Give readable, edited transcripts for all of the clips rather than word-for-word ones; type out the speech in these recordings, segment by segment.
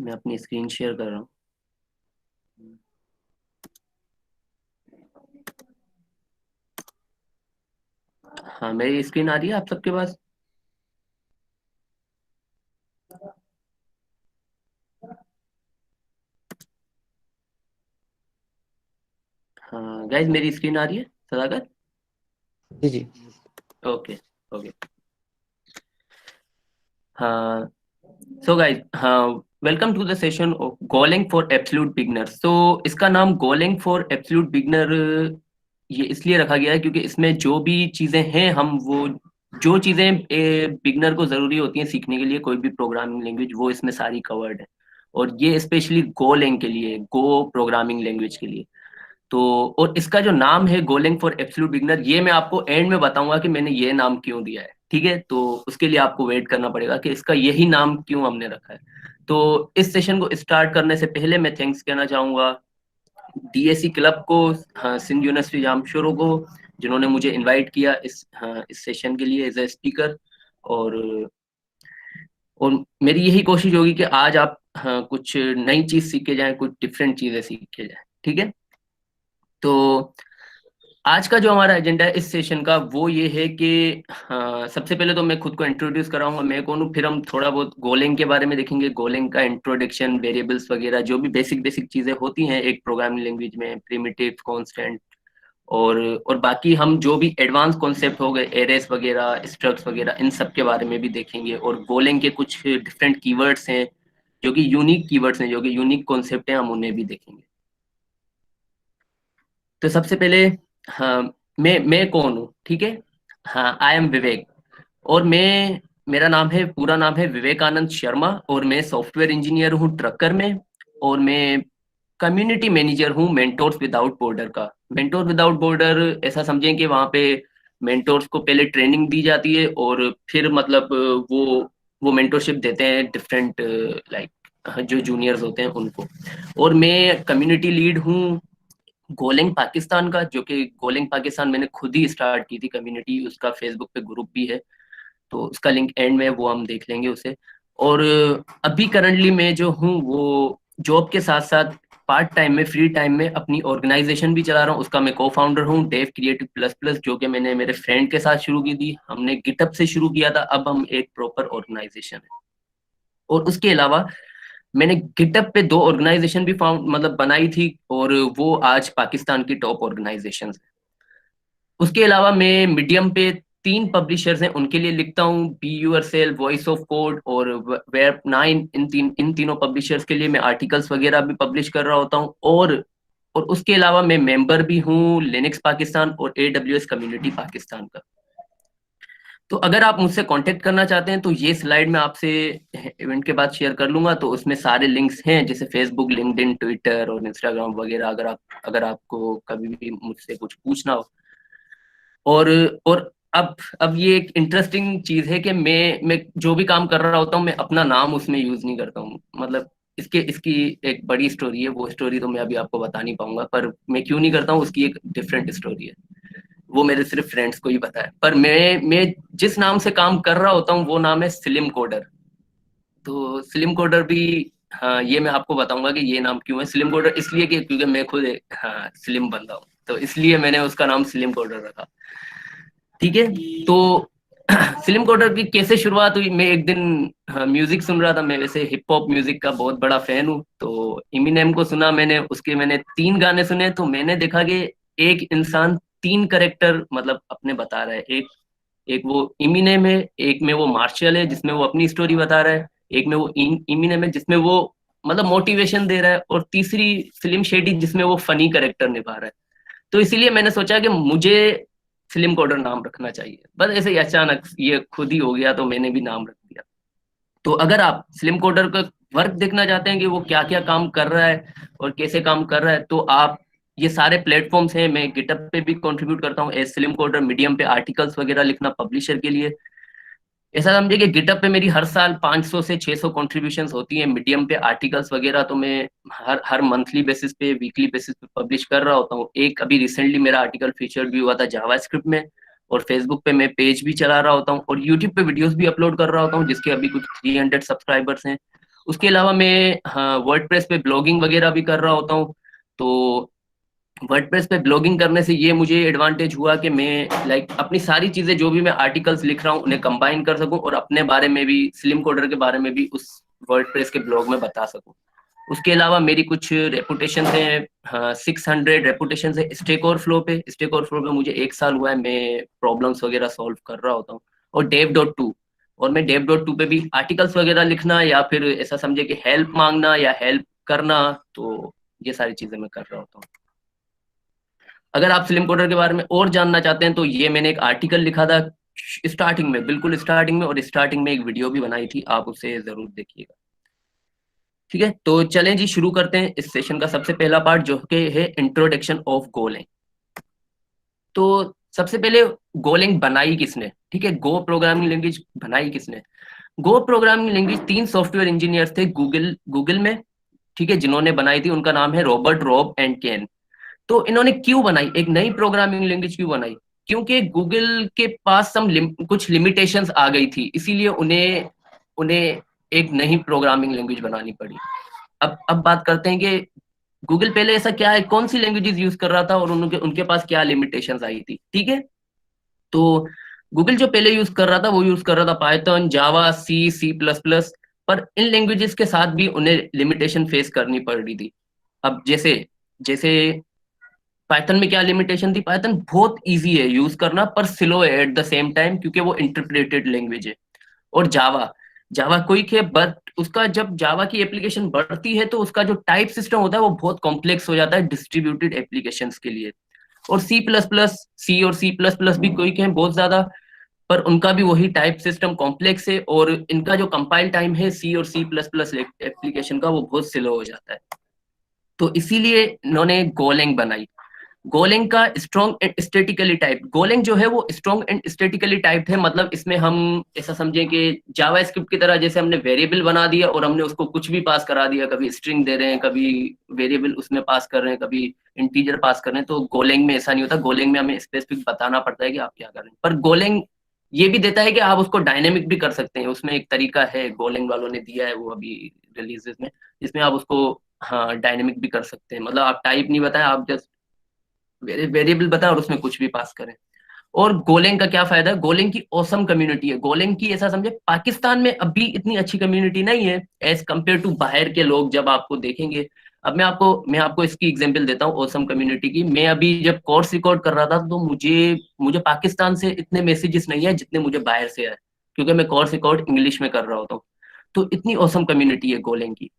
मैं अपनी screen share कर रहा हूँ। हाँ, मेरी स्क्रीन आ रही है आप सबके पास? हाँ गाइज, मेरी स्क्रीन आ रही है सदाकत? जी जी। ओके। ओके। हाँ। सो गाइज, हाँ, welcome to the session of Golang for absolute beginners. तो इसका नाम गोलिंग फॉर एब्सोल्यूट बिगनर ये इसलिए रखा गया है क्योंकि इसमें जो भी चीज़ें हैं, हम वो जो चीज़ें बिगनर को ज़रूरी होती हैं सीखने के लिए कोई भी प्रोग्रामिंग लैंग्वेज, वो इसमें सारी कवर्ड है। और ये स्पेशली गोलैंग के लिए, गो प्रोग्रामिंग लैंग्वेज के लिए। तो और इसका जो नाम है गोलैंग फॉर एब्सोल्यूट बिगनर, ये मैं आपको एंड में बताऊंगा कि मैंने ये नाम क्यों दिया है। ठीक है, तो उसके लिए आपको वेट करना पड़ेगा कि इसका यही नाम क्यों हमने रखा है। तो इस सेशन को स्टार्ट करने से पहले मैं थैंक्स कहना चाहूंगा डीएससी क्लब को, हाँ, सिंध यूनिवर्सिटी जामशोरो को, जिन्होंने मुझे इनवाइट किया इस सेशन के लिए एज ए स्पीकर। और और मेरी यही कोशिश होगी कि आज आप, हाँ, कुछ नई चीज सीख के जाएं, कुछ डिफरेंट चीजें सीख के जाएं। ठीक है। तो आज का जो हमारा एजेंडा है इस सेशन का, वो ये है कि हाँ, सबसे पहले तो मैं खुद को इंट्रोड्यूस कराऊंगा, मैं कौन हूँ, फिर हम थोड़ा बहुत गोलैंग के बारे में देखेंगे, गोलैंग का इंट्रोडक्शन, वेरिएबल्स वगैरह, जो भी बेसिक बेसिक चीजें होती हैं एक प्रोग्रामिंग लैंग्वेज में, प्रिमिटिव, कांस्टेंट। और और बाकी हम जो भी एडवांस कॉन्सेप्ट हो गए, एरेस वगैरह, स्ट्रक्ट्स वगैरह, इन सब के बारे में भी देखेंगे। और गोलैंग के कुछ डिफरेंट कीवर्ड्स हैं, जो कि यूनिक कीवर्ड्स हैं, जो कि यूनिक कॉन्सेप्ट हैं, हम उन्हें भी देखेंगे। तो सबसे पहले, हाँ, मैं कौन हूँ, ठीक है। हाँ, आई एम विवेक। और मेरा नाम है, पूरा नाम है विवेकानंद शर्मा, और मैं सॉफ्टवेयर इंजीनियर हूँ ट्रकर में। और मैं कम्युनिटी मैनेजर हूँ मेंटोर्स विदाउट बॉर्डर का। मेंटोर विदाउट बॉर्डर ऐसा समझें कि वहाँ पे मेंटोर्स को पहले ट्रेनिंग दी जाती है, और फिर मतलब वो मेंटोरशिप देते हैं डिफरेंट, लाइक, जो जूनियर्स होते हैं उनको। और मैं कम्युनिटी लीड हूँ गोलैंग पाकिस्तान का, जो कि गोलैंग पाकिस्तान मैंने खुद ही स्टार्ट की थी कम्युनिटी, उसका फेसबुक पे ग्रुप भी है। तो उसका लिंक एंड में, वो हम देख लेंगे उसे। और अभी करंटली मैं जो हूँ वो जॉब के साथ साथ पार्ट टाइम में, फ्री टाइम में अपनी ऑर्गेनाइजेशन भी चला रहा हूँ। उसका मैं को फाउंडर हूँ, डेव क्रिएटिव प्लस प्लस, जो कि मैंने मेरे फ्रेंड के साथ शुरू की थी। हमने गिटअप से शुरू किया था, अब हम एक प्रॉपर ऑर्गेनाइजेशन है। और उसके अलावा मैंने गिटअप पे दो ऑर्गेनाइजेशन भी फाउंड मतलब बनाई थी, और वो आज पाकिस्तान की टॉप ऑर्गेनाइजेशन। उसके अलावा मैं मीडियम पे तीन पब्लिशर्स हैं उनके लिए लिखता हूँ, be your cell, voice of code और वेब नाइन। इन तीनों पब्लिशर्स के लिए मैं आर्टिकल्स वगैरह भी पब्लिश कर रहा होता हूँ। और उसके अलावा मैं मेंबर भी हूँ लिनक्स पाकिस्तान और AWS कम्युनिटी पाकिस्तान का। तो अगर आप मुझसे कांटेक्ट करना चाहते हैं तो ये स्लाइड मैं आपसे इवेंट के बाद शेयर कर लूंगा, तो उसमें सारे लिंक्स हैं, जैसे फेसबुक, लिंक्डइन, ट्विटर और इंस्टाग्राम वगैरह, अगर आपको कभी भी मुझसे कुछ पूछना हो। और और अब ये एक इंटरेस्टिंग चीज है कि मैं जो भी काम कर रहा होता हूँ, मैं अपना नाम उसमें यूज नहीं करता हूँ। मतलब इसके इसकी एक बड़ी स्टोरी है, वो स्टोरी तो मैं अभी आपको बता नहीं पाऊंगा, पर मैं क्यों नहीं करता हूँ उसकी एक डिफरेंट स्टोरी है। वो मेरे सिर्फ फ्रेंड्स को ही पता है। पर मैं जिस नाम से काम कर रहा होता हूँ वो नाम है स्लिम कोडर। तो स्लिम कोडर भी, हाँ, ये मैं आपको बताऊंगा कि ये नाम क्यों है स्लिम कोडर। इसलिए कि क्योंकि मैं खुद हाँ, स्लिम बंदा हूँ, तो इसलिए मैंने उसका नाम स्लिम कोडर रखा। ठीक है। तो फिल्म कोडर की कैसे शुरुआत हुई, मैं एक दिन, हाँ, म्यूजिक सुन रहा था। मैं वैसे हिप हॉप म्यूजिक का बहुत बड़ा फैन हूँ, तो इमिनेम को सुना मैंने, उसके मैंने तीन गाने सुने, तो मैंने देखा कि एक इंसान तीन करेक्टर मतलब अपने बता रहा है। एक एक वो इमिनेम है, एक में वो मार्शल है जिसमें वो अपनी स्टोरी बता रहा है, एक में वो इमिनेम है जिसमें वो मतलब मोटिवेशन दे रहा है, और तीसरी फिल्म शेडी जिसमें वो फनी करेक्टर निभा रहा है। तो इसीलिए मैंने सोचा कि मुझे फिल्म कोडर नाम रखना चाहिए। बस ऐसे ही अचानक ये खुद ही हो गया, तो मैंने भी नाम रख दिया। तो अगर आप स्लिम कोडर का वर्क देखना चाहते हैं कि वो क्या क्या काम कर रहा है और कैसे काम कर रहा है, तो आप, ये सारे प्लेटफॉर्म्स हैं। मैं गिटअप पे भी कंट्रीब्यूट करता हूँ एज स्लिम कोडर, मीडियम पे आर्टिकल्स वगैरह लिखना पब्लिशर के लिए। ऐसा समझिए कि गिटअप पे मेरी हर साल 500 से 600 कॉन्ट्रीब्यूशंस होती हैं। मीडियम पे आर्टिकल्स वगैरह तो मैं हर हर मंथली बेसिस पे, वीकली बेसिस पे पब्लिश कर रहा होता हूँ। एक अभी रिसेंटली मेरा आर्टिकल फीचर भी हुआ था जावास्क्रिप्ट में। और फेसबुक पे मैं पेज भी चला रहा होता हूँ, और यूट्यूब पे वीडियोस भी अपलोड कर रहा होता हूँ, जिसके अभी कुछ 300 सब्सक्राइबर्स हैं। उसके अलावा मैं हाँ वर्डप्रेस पे ब्लॉगिंग वगैरह भी कर रहा होता हूँ। तो वर्डप्रेस पे ब्लॉगिंग करने से ये मुझे एडवांटेज हुआ कि मैं लाइक अपनी सारी चीजें जो भी मैं आर्टिकल्स लिख रहा हूँ उन्हें कंबाइन कर सकूं और अपने बारे में भी, स्लिम कोडर के बारे में भी उस वर्डप्रेस के ब्लॉग में बता सकूं। उसके अलावा मेरी कुछ रेपुटेशन है, हाँ 600 रेपुटेशन है स्टेक ओवरफ्लो पे। स्टेक ओवरफ्लो पे मुझे 1 साल हुआ है, मैं प्रॉब्लम्स वगैरह सॉल्व कर रहा होता हूँ। और dev.to, और मैं dev.to पे भी आर्टिकल्स वगैरह लिखना या फिर ऐसा समझे कि हेल्प मांगना या हेल्प करना, तो ये सारी चीजें मैं कर रहा होता हूँ। अगर आप स्लिम कोडर के बारे में और जानना चाहते हैं तो ये मैंने एक आर्टिकल लिखा था स्टार्टिंग में, बिल्कुल स्टार्टिंग में, और स्टार्टिंग में एक वीडियो भी बनाई थी, आप उसे जरूर देखिएगा। ठीक है, तो चलें जी शुरू करते हैं इस सेशन का सबसे पहला पार्ट जो कि है इंट्रोडक्शन ऑफ गोलैंग। तो सबसे पहले गोलैंग बनाई किसने? ठीक है, गो प्रोग्रामिंग लैंग्वेज बनाई किसने? गो प्रोग्रामिंग लैंग्वेज 3 सॉफ्टवेयर इंजीनियर थे गूगल गूगल में, ठीक है, जिन्होंने बनाई थी। उनका नाम है रॉबर्ट, रॉब एंड केन। तो इन्होंने क्यों बनाई, एक नई प्रोग्रामिंग लैंग्वेज क्यों बनाई? क्योंकि गूगल के पास कुछ लिमिटेशंस आ गई थी, इसीलिए उन्हें उन्हें एक नई प्रोग्रामिंग लैंग्वेज बनानी पड़ी। अब बात करते हैं कि गूगल पहले ऐसा क्या है, कौन सी लैंग्वेजेस यूज कर रहा था और उनके उनके पास क्या लिमिटेशंस आई थी। ठीक है, तो गूगल जो पहले यूज कर रहा था वो यूज कर रहा था पाइथन, जावा, सी, सी प्लस प्लस। पर इन लैंग्वेजेस के साथ भी उन्हें लिमिटेशन फेस करनी पड़ रही थी। अब जैसे जैसे पाइथन में क्या लिमिटेशन थी? पाइथन बहुत इजी है यूज करना पर स्लो है एट द सेम टाइम, क्योंकि वो इंटरप्रेटेड लैंग्वेज है। और जावा, जावा क्विक है, बट उसका जब जावा की एप्लीकेशन बढ़ती है तो उसका जो टाइप सिस्टम होता है वो बहुत कॉम्प्लेक्स हो जाता है डिस्ट्रीब्यूटेड एप्लीकेशंस के लिए। और सी प्लस प्लस, सी और सी प्लस प्लस भी क्विक है बहुत ज्यादा, पर उनका भी वही टाइप सिस्टम कॉम्प्लेक्स है, और इनका जो कंपाइल टाइम है सी और सी प्लस प्लस एप्लीकेशन का वो बहुत स्लो हो जाता है। तो इसीलिए इन्होंने गोलैंग बनाई। गोलैंग का strong and statically type, Golang जो है वो स्ट्रॉन्ग एंड स्टैटिकली टाइप्ड है। मतलब इसमें हम ऐसा समझें कि जावा स्क्रिप्ट की तरह जैसे हमने वेरिएबल बना दिया और हमने उसको कुछ भी पास करा दिया, कभी स्ट्रिंग दे रहे हैं, कभी वेरिएबल उसमें पास कर रहे हैं, कभी इंटीजर पास कर रहे हैं। तो गोलैंग में ऐसा नहीं होता, गोलैंग में हमें स्पेसिफिक बताना पड़ता है कि आप क्या कर रहे हैं। पर गोलैंग ये भी देता है कि आप उसको डायनेमिक भी कर सकते हैं। उसमें एक तरीका है, गोलैंग वालों ने दिया है वो अभी रिलीजेस में, जिसमें आप उसको हाँ डायनेमिक भी कर सकते हैं। मतलब आप टाइप नहीं बताएं, आप जस्ट वेरिएबल बताएं और उसमें कुछ भी पास करें। और गोलैंग का क्या फायदा है? गोलैंग की औसम कम्युनिटी है। गोलैंग की ऐसा समझे पाकिस्तान में अभी इतनी अच्छी कम्युनिटी नहीं है एज कम्पेयर टू बाहर के लोग जब आपको देखेंगे। अब मैं आपको इसकी एग्जांपल देता हूँ औसम कम्युनिटी की। मैं अभी जब कोर्स रिकॉर्ड कर रहा था तो मुझे मुझे पाकिस्तान से इतने मैसेजेस नहीं है जितने मुझे बाहर से आए, क्योंकि मैं कोर्स रिकॉर्ड इंग्लिश में कर रहा होता हूँ। तो इतनी औसम कम्युनिटी है गोलैंग की।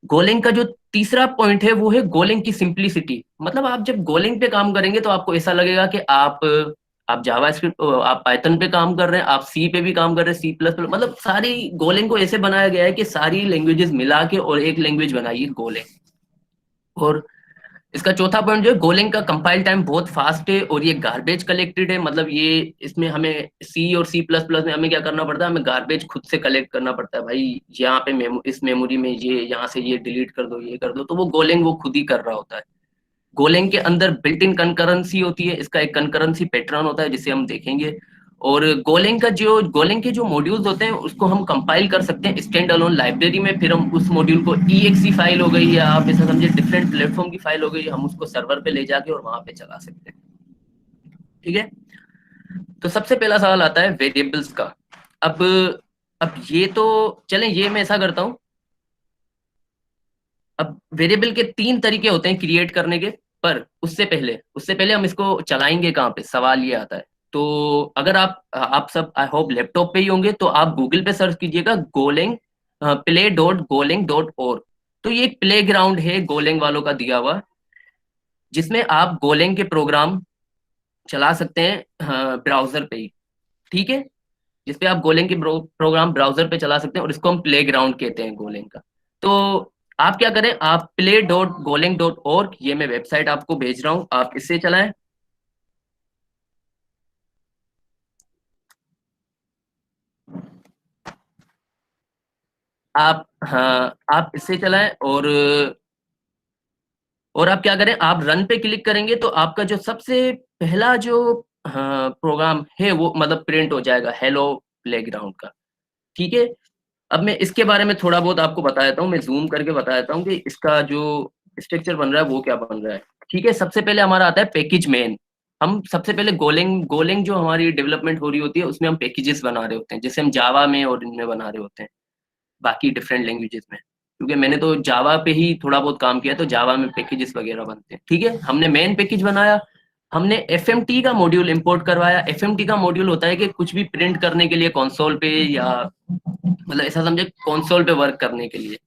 गोलैंग का जो तीसरा पॉइंट है वो है गोलैंग की सिंप्लिसिटी। मतलब आप जब गोलैंग पे काम करेंगे तो आपको ऐसा लगेगा कि आप जावा स्क्रिप्ट, आप पाइथन पे काम कर रहे हैं, आप सी पे भी काम कर रहे हैं, सी प्लस प्लस। मतलब सारी गोलैंग को ऐसे बनाया गया है कि सारी लैंग्वेजेस मिला के और एक लैंग्वेज बनाई है गोलैंग। और इसका चौथा पॉइंट जो है, गोलैंग का कंपाइल टाइम बहुत फास्ट है और ये गार्बेज कलेक्टेड है। मतलब ये इसमें हमें सी और सी प्लस प्लस में हमें क्या करना पड़ता है, हमें गार्बेज खुद से कलेक्ट करना पड़ता है। भाई यहाँ पे इस मेमोरी में ये, यहाँ से ये डिलीट कर दो, ये कर दो, तो वो गोलैंग वो खुद ही कर रहा होता है। गोलैंग के अंदर बिल्ट इन कंकरेंसी होती है, इसका एक कंकरेंसी पैटर्न होता है जिसे हम देखेंगे। और गोलैंग के जो मॉड्यूल्स होते हैं उसको हम कंपाइल कर सकते हैं स्टैंड अलोन लाइब्रेरी में। फिर हम उस मॉड्यूल को ईएक्सी फाइल हो गई या आप ऐसा समझे डिफरेंट प्लेटफॉर्म की फाइल हो गई, हम उसको सर्वर पे ले जाके और वहां पे चला सकते हैं। ठीक है, तो सबसे पहला सवाल आता है वेरिएबल्स का। अब अब ये तो चलें, ये मैं ऐसा करता हूँ। अब वेरिएबल के 3 तरीके होते हैं क्रिएट करने के, पर उससे पहले हम इसको चलाएंगे कहाँ पे, सवाल ये आता है। तो अगर आप सब आई होप लैपटॉप पे ही होंगे तो आप गूगल पे सर्च कीजिएगा गोलैंग play.golang.org। तो ये एक प्ले ग्राउंड है गोलैंग वालों का दिया हुआ, जिसमें आप गोलैंग के प्रोग्राम चला सकते हैं ब्राउजर पे ही। ठीक है, जिसपे आप गोलैंग के प्रोग्राम ब्राउजर पे चला सकते हैं और इसको हम प्ले ग्राउंड कहते हैं गोलैंग का। तो आप क्या करें, आप play.golang.org, ये मैं वेबसाइट आपको भेज रहा हूँ, आप इससे चलाएं। आप इससे चलाएं और आप क्या करें, आप रन पे क्लिक करेंगे तो आपका जो सबसे पहला जो प्रोग्राम है वो मतलब प्रिंट हो जाएगा, हेलो प्लेग्राउंड का। ठीक है, अब मैं इसके बारे में थोड़ा बहुत आपको बता देता हूँ, मैं ज़ूम करके बता देता हूँ कि इसका जो स्ट्रक्चर बन रहा है वो क्या बन रहा है। ठीक है, सबसे पहले हमारा आता है पैकेज मेन। हम सबसे पहले गोलेंग गोलेंग जो हमारी डेवलपमेंट हो रही होती है उसमें हम पैकेजेस बना रहे होते हैं, जैसे हम जावा में और इनमें बना रहे होते हैं, बाकी डिफरेंट लैंग्वेजेस में। क्योंकि मैंने तो जावा पे ही थोड़ा बहुत काम किया, तो जावा में पैकेजेस वगैरह बनते हैं। ठीक है, हमने मेन पैकेज बनाया, हमने एफएमटी का मॉड्यूल इंपोर्ट करवाया। एफएमटी का मॉड्यूल होता है कि कुछ भी प्रिंट करने के लिए कंसोल पे, या मतलब ऐसा समझे कंसोल पे वर्क करने के लिए।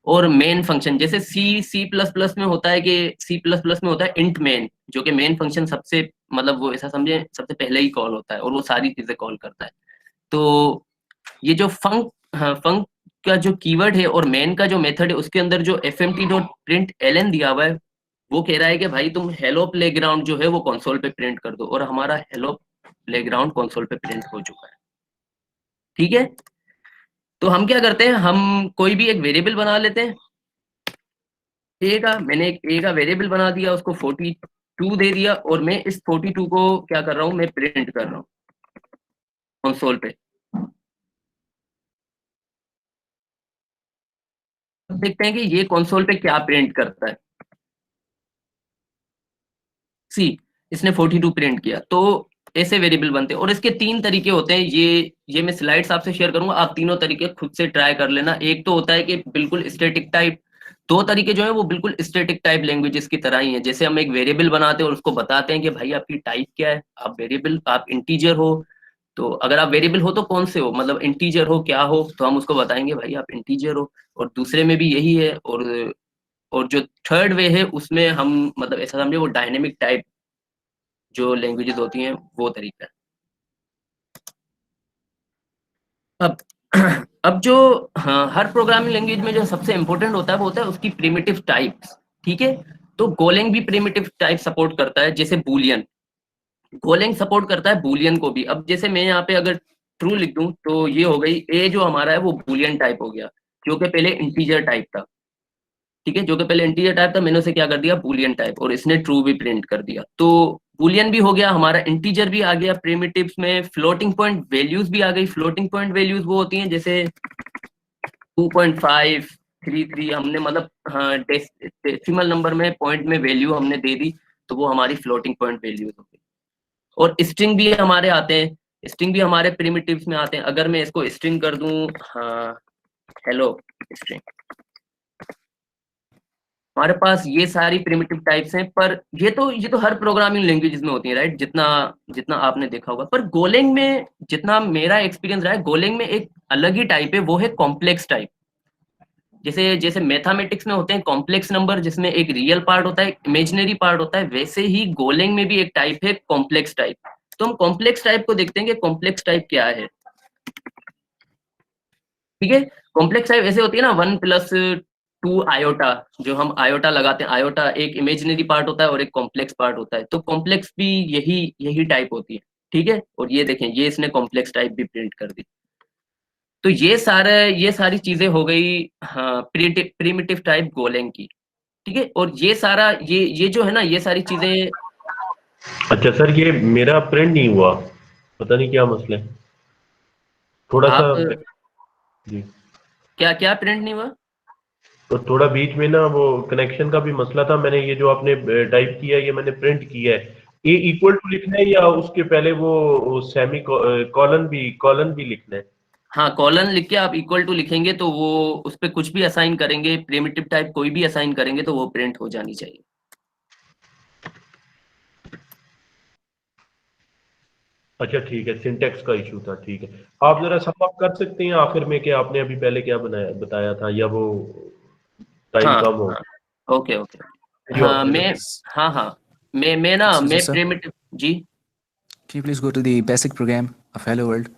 और मेन फंक्शन जैसे सी प्लस प्लस में होता है, कि सी प्लस प्लस में होता है इंट मेन, जो कि मेन फंक्शन सबसे मतलब वो ऐसा समझे सबसे पहले ही कॉल होता है और वो सारी चीजें कॉल करता है। तो ये जो फंक, हाँ, फंक का जो कीवर्ड है और मेन का जो मेथड है उसके अंदर जो F M T dot print L N दिया हुआ है, वो कह रहा है कि भाई तुम हेलो प्लेग्राउंड जो है वो कंसोल पे प्रिंट कर दो, और हमारा हेलो प्लेग्राउंड कंसोल पे प्रिंट हो चुका है। ठीक है, तो हम क्या करते हैं, हम कोई भी एक वेरिएबल बना लेते हैं। ए का, मैंने एक ए का वेरिएबल बना दिया, उसको 42 दे दिया, और मैं इस 42 को क्या कर रहा हूँ, मैं प्रिंट कर रहा हूँ कंसोल पे। अब देखते हैं कि ये कंसोल पे क्या प्रिंट करता है। सी, इसने 42 प्रिंट किया। तो ऐसे वेरिएबल बनते हैं, और इसके तीन तरीके होते हैं। ये मैं स्लाइड्स आपसे शेयर करूंगा, आप तीनों तरीके खुद से ट्राई कर लेना। एक तो होता है कि बिल्कुल स्टैटिक टाइप, दो तरीके जो है वो बिल्कुल स्टैटिक टाइप लैंग्वेजेस की तरह ही है। जैसे हम एक वेरिएबल बनाते हैं और उसको बताते हैं कि भाई आपकी टाइप क्या है, आप वेरिएबल, आप इंटीजर हो, तो अगर आप वेरिएबल हो तो कौन से हो, मतलब इंटीजर हो क्या हो, तो हम उसको बताएंगे भाई आप इंटीजर हो। और दूसरे में भी यही है। और जो थर्ड वे है उसमें हम मतलब ऐसा समझे वो डायनेमिक टाइप जो लैंग्वेजेस होती हैं वो तरीका है। अब अब जो, हाँ, हर प्रोग्रामिंग लैंग्वेज में जो सबसे इंपॉर्टेंट होता है वो होता है उसकी प्रिमिटिव टाइप्स। ठीक है, तो गोलैंग भी प्रिमिटिव टाइप सपोर्ट करता है, जैसे बूलियन। गोलैंग सपोर्ट करता है बूलियन को भी। अब जैसे मैं यहाँ पे अगर ट्रू लिख दूं तो ये हो गई, ए जो हमारा है वो बूलियन टाइप हो गया, जो कि पहले इंटीजर टाइप था। ठीक है, जो कि पहले इंटीजर टाइप था, मैंने उसे क्या कर दिया, बूलियन टाइप, और इसने ट्रू भी प्रिंट कर दिया। तो बूलियन भी हो गया हमारा, इंटीजर भी आ गया प्रिमिटिव्स में, फ्लोटिंग पॉइंट वैल्यूज भी आ गई। फ्लोटिंग पॉइंट वैल्यूज वो होती हैं जैसे 2.5, 33, हमने मतलब, हाँ, डेसिमल नंबर में पॉइंट में वैल्यू हमने दे दी, तो वो हमारी फ्लोटिंग पॉइंट वैल्यूज हो गई। और स्ट्रिंग भी हमारे आते हैं, स्ट्रिंग भी हमारे प्रिमिटिव्स में आते हैं। अगर मैं इसको स्ट्रिंग कर दूं, हाँ, हेलो स्ट्रिंग, हमारे पास ये सारी प्रिमिटिव टाइप्स हैं। पर ये तो हर प्रोग्रामिंग लैंग्वेजेस में होती है, राइट, जितना जितना आपने देखा होगा। पर गोलेंग में जितना मेरा एक्सपीरियंस रहा है, गोलेंग में एक अलग ही टाइप है, वो है कॉम्प्लेक्स टाइप। जैसे जैसे मैथमेटिक्स में होते हैं कॉम्प्लेक्स नंबर, जिसमें एक रियल पार्ट होता है, एक इमेजिनरी पार्ट होता है, वैसे ही गोलेंग में भी एक टाइप है कॉम्प्लेक्स टाइप। तो हम कॉम्प्लेक्स टाइप को देखते हैं कि कॉम्प्लेक्स टाइप क्या है। ठीक है, कॉम्प्लेक्स टाइप ऐसे होती है ना, 1+2 आयोटा, जो हम आयोटा लगाते हैं, आयोटा एक इमेजिनरी पार्ट होता है और एक कॉम्प्लेक्स पार्ट होता है। तो कॉम्प्लेक्स भी यही यही टाइप होती है। ठीक है, और ये देखें, ये इसने कॉम्प्लेक्स टाइप भी प्रिंट कर दी। तो ये सारी चीजें हो गई, हाँ, प्रिमिटिव टाइप गोलेंग की। ठीक है, और ये जो है ना, ये सारी चीजें। अच्छा सर, ये मेरा प्रिंट नहीं हुआ, पता नहीं क्या मसला है, थोड़ा सा। आप जी। क्या क्या प्रिंट नहीं हुआ? तो थोड़ा बीच में ना वो कनेक्शन का भी मसला था। मैंने ये जो आपने टाइप किया है, ये मैंने प्रिंट किया है। ए इक्वल टू लिखना है या उसके पहले वो सेमी कॉलन भी लिखना है? हाँ, कॉलन लिख के आप इक्वल टू लिखेंगे तो वो उस पर कुछ भी असाइन करेंगे, प्रिमिटिव टाइप कोई भी असाइन करेंगे तो वो प्रिंट हो जानी चाहिए। अच्छा ठीक है, सिंटेक्स का इशू था, ठीक है। आप जरा सम अप कर सकते हैं आखिर में कि आपने अभी पहले क्या बनाया बताया था, या वो टाइम हाँ, कम हो? हाँ, ओके, ओके। वीडियो हाँ, आपने मैं, हाँ, हाँ, मैं ना, Excuse me, मैं sir. प्रिमिटिव, जी, Can you please go to the basic program of Hello World?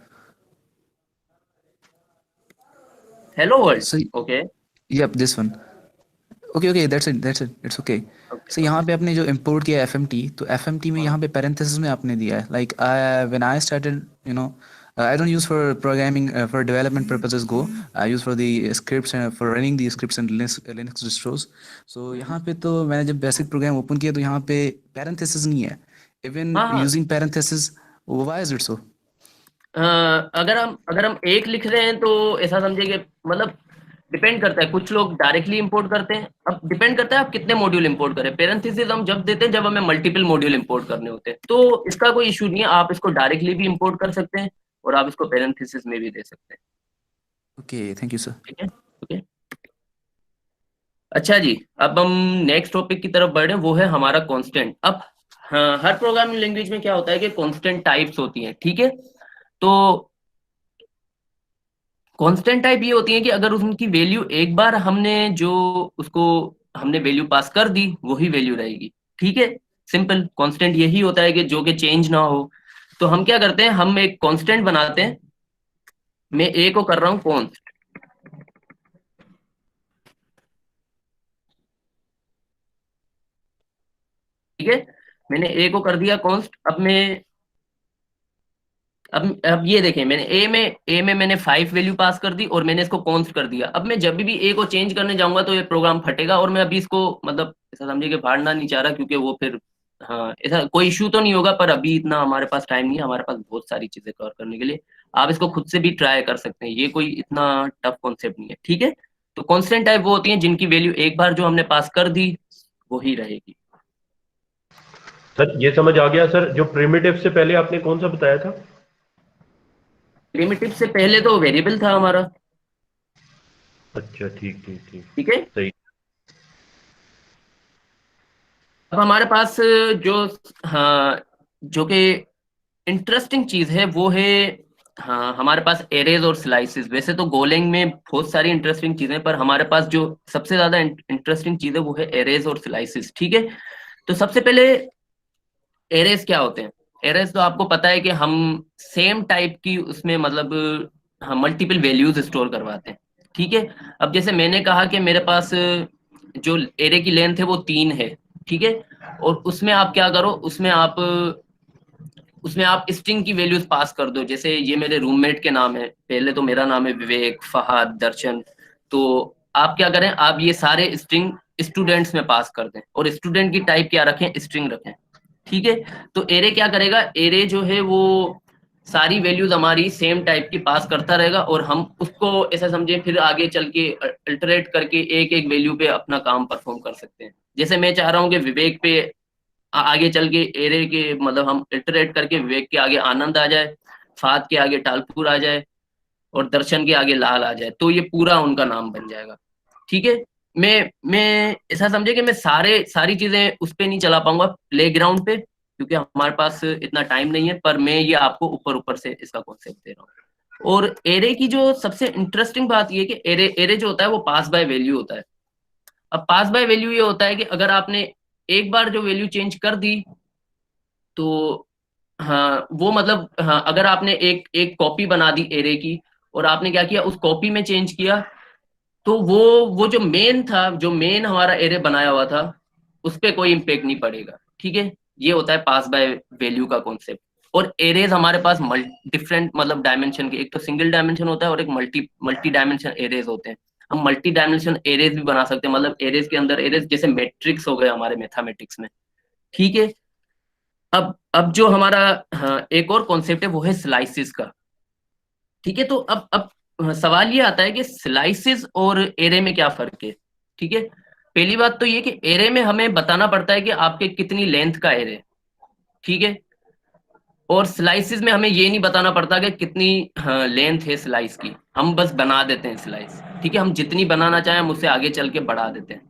Hello world, So, okay, yep, this one. Okay, okay, that's it. It's okay. Okay, So यहाँ ओके, पे आपने जो import किया है FMT, तो FMT में हाँ, यहाँ पे parenthesis में आपने दिया है. Like when I started, you know, I don't use for programming for development purposes Go. I use for the scripts and for running the scripts and Linux distros. So हम्म, यहाँ पे तो मैंने जब basic program open किया तो यहाँ पे parenthesis नहीं है. Even हाँ, हाँ, using parenthesis, why is it so? अगर हम एक लिख रहे हैं तो ऐसा समझिए कि मतलब डिपेंड करता है, कुछ लोग डायरेक्टली इंपोर्ट करते हैं। अब डिपेंड करता है आप कितने मॉड्यूल इंपोर्ट करें। पेरेंथेसिस हम जब देते हैं जब हमें मल्टीपल मॉड्यूल इंपोर्ट करने होते हैं, तो इसका कोई इशू नहीं है, आप इसको डायरेक्टली भी इंपोर्ट कर सकते हैं और आप इसको पेरेंथेसिस में भी दे सकते हैं। Okay, thank you, sir. ठीक है, ओके। अच्छा जी, अब हम नेक्स्ट टॉपिक की तरफ बढ़े, वो है हमारा कांस्टेंट। अब हाँ, हर प्रोग्रामिंग लैंग्वेज में क्या होता है कि कांस्टेंट टाइप्स होती हैं, ठीक है। तो कांस्टेंट टाइप ये होती है कि अगर उनकी वैल्यू एक बार हमने जो उसको हमने वैल्यू पास कर दी वही वैल्यू रहेगी, ठीक है। सिंपल कांस्टेंट यही होता है कि जो कि चेंज ना हो। तो हम क्या करते हैं, हम एक कांस्टेंट बनाते हैं। मैं ए को कर रहा हूँ कॉन्स्ट, ठीक है। मैंने ए को कर दिया कॉन्स्ट। अब ये देखें, मैंने ए में मैंने 5 वैल्यू पास कर दी और मैंने इसको कॉन्स्ट कर दिया। अब मैं जब भी ए को चेंज करने जाऊंगा तो ये प्रोग्राम फटेगा, और मैं अभी इसको मतलब ऐसा समझिए कि फाड़ना नहीं चाह रहा, क्योंकि वो फिर हाँ ऐसा कोई इशू तो नहीं होगा, पर अभी इतना हमारे पास टाइम नहीं है, हमारे पास बहुत सारी चीजें कवर करने के लिए। आप इसको खुद से भी ट्राई कर सकते हैं, ये कोई इतना टफ कॉन्सेप्ट नहीं है, ठीक है। तो कॉन्स्टेंट टाइप वो होती है जिनकी वैल्यू एक बार जो हमने पास कर दी वही रहेगी। सर ये समझ आ गया सर। जो प्रिमिटिव से पहले आपने कौन सा बताया था? प्रिमिटिव से पहले तो वेरिएबल था हमारा, अच्छा, ठीक ठीक ठीक। ठीक है। सही। अब हमारे पास जो हाँ जो कि इंटरेस्टिंग चीज है वो है, हाँ हमारे पास एरेज और स्लाइसेस। वैसे तो गोलैंग में बहुत सारी इंटरेस्टिंग चीजें, पर हमारे पास जो सबसे ज्यादा इंटरेस्टिंग चीज है वो है एरेज और स्लाइसेस, ठीक है। तो सबसे पहले एरेज क्या होते हैं। एरेज तो आपको पता है कि हम सेम टाइप की उसमें मतलब हम मल्टीपल वैल्यूज स्टोर करवाते हैं, ठीक है। अब जैसे मैंने कहा कि मेरे पास जो एरे की लेंथ है वो 3 है, ठीक है। और उसमें आप स्ट्रिंग की वैल्यूज पास कर दो। जैसे ये मेरे रूममेट के नाम है, पहले तो मेरा नाम है विवेक, फहद, दर्शन। तो आप क्या करें, आप ये सारे स्ट्रिंग स्टूडेंट्स में पास कर दें, और स्टूडेंट की टाइप क्या रखें, स्ट्रिंग रखें, ठीक है। तो एरे क्या करेगा, एरे जो है वो सारी वैल्यूज हमारी सेम टाइप की पास करता रहेगा, और हम उसको ऐसा समझे फिर आगे चल के अल्टरेट करके एक एक वैल्यू पे अपना काम परफॉर्म कर सकते हैं। जैसे मैं चाह रहा हूँ कि विवेक पे आगे चल के एरे के मतलब हम इटरेट करके विवेक के आगे आनंद आ जाए, फात के आगे टालपुर आ जाए, और दर्शन के आगे लाल आ जाए, तो ये पूरा उनका नाम बन जाएगा, ठीक है। मैं ऐसा समझे कि मैं सारी चीजें उस पे नहीं चला पाऊंगा प्ले ग्राउंड पे, क्योंकि हमारे पास इतना टाइम नहीं है, पर मैं ये आपको ऊपर ऊपर से इसका कॉन्सेप्ट दे रहा हूँ। और एरे की जो सबसे इंटरेस्टिंग बात ये है कि एरे एरे जो होता है वो पास बाय वैल्यू होता है। अब पास बाय वैल्यू ये होता है कि अगर आपने एक बार जो वैल्यू चेंज कर दी, तो हाँ वो मतलब हाँ अगर आपने एक एक कॉपी बना दी एरे की, और आपने क्या किया उस कॉपी में चेंज किया, तो वो जो मेन था, जो मेन हमारा एरे बनाया हुआ था, उस पर कोई इम्पेक्ट नहीं पड़ेगा, ठीक है। ये होता है पास बाय वैल्यू का कॉन्सेप्ट। और एरेज हमारे पास डिफरेंट मतलब डायमेंशन के, एक तो सिंगल डायमेंशन होता है और एक मल्टी मल्टी डायमेंशन एरेज होते हैं। हम मल्टी डायमेंशन एरेज भी बना सकते हैं, मतलब एरेज के अंदर एरेज, जैसे मैट्रिक्स हो गए हमारे मैथमेटिक्स में, ठीक है। अब जो हमारा हाँ, एक और कॉन्सेप्ट है वो है स्लाइसिस का, ठीक है। तो अब सवाल ये आता है कि स्लाइसिस और एरे में क्या फर्क है, ठीक है। पहली बात तो ये कि एरे में हमें बताना पड़ता है कि आपके कितनी लेंथ का एरे, ठीक है। और स्लाइसिस में हमें ये नहीं बताना पड़ता कि कितनी लेंथ है स्लाइस की, हम बस बना देते हैं स्लाइस, ठीक है। हम जितनी बनाना चाहें हम उससे आगे चल के बढ़ा देते हैं।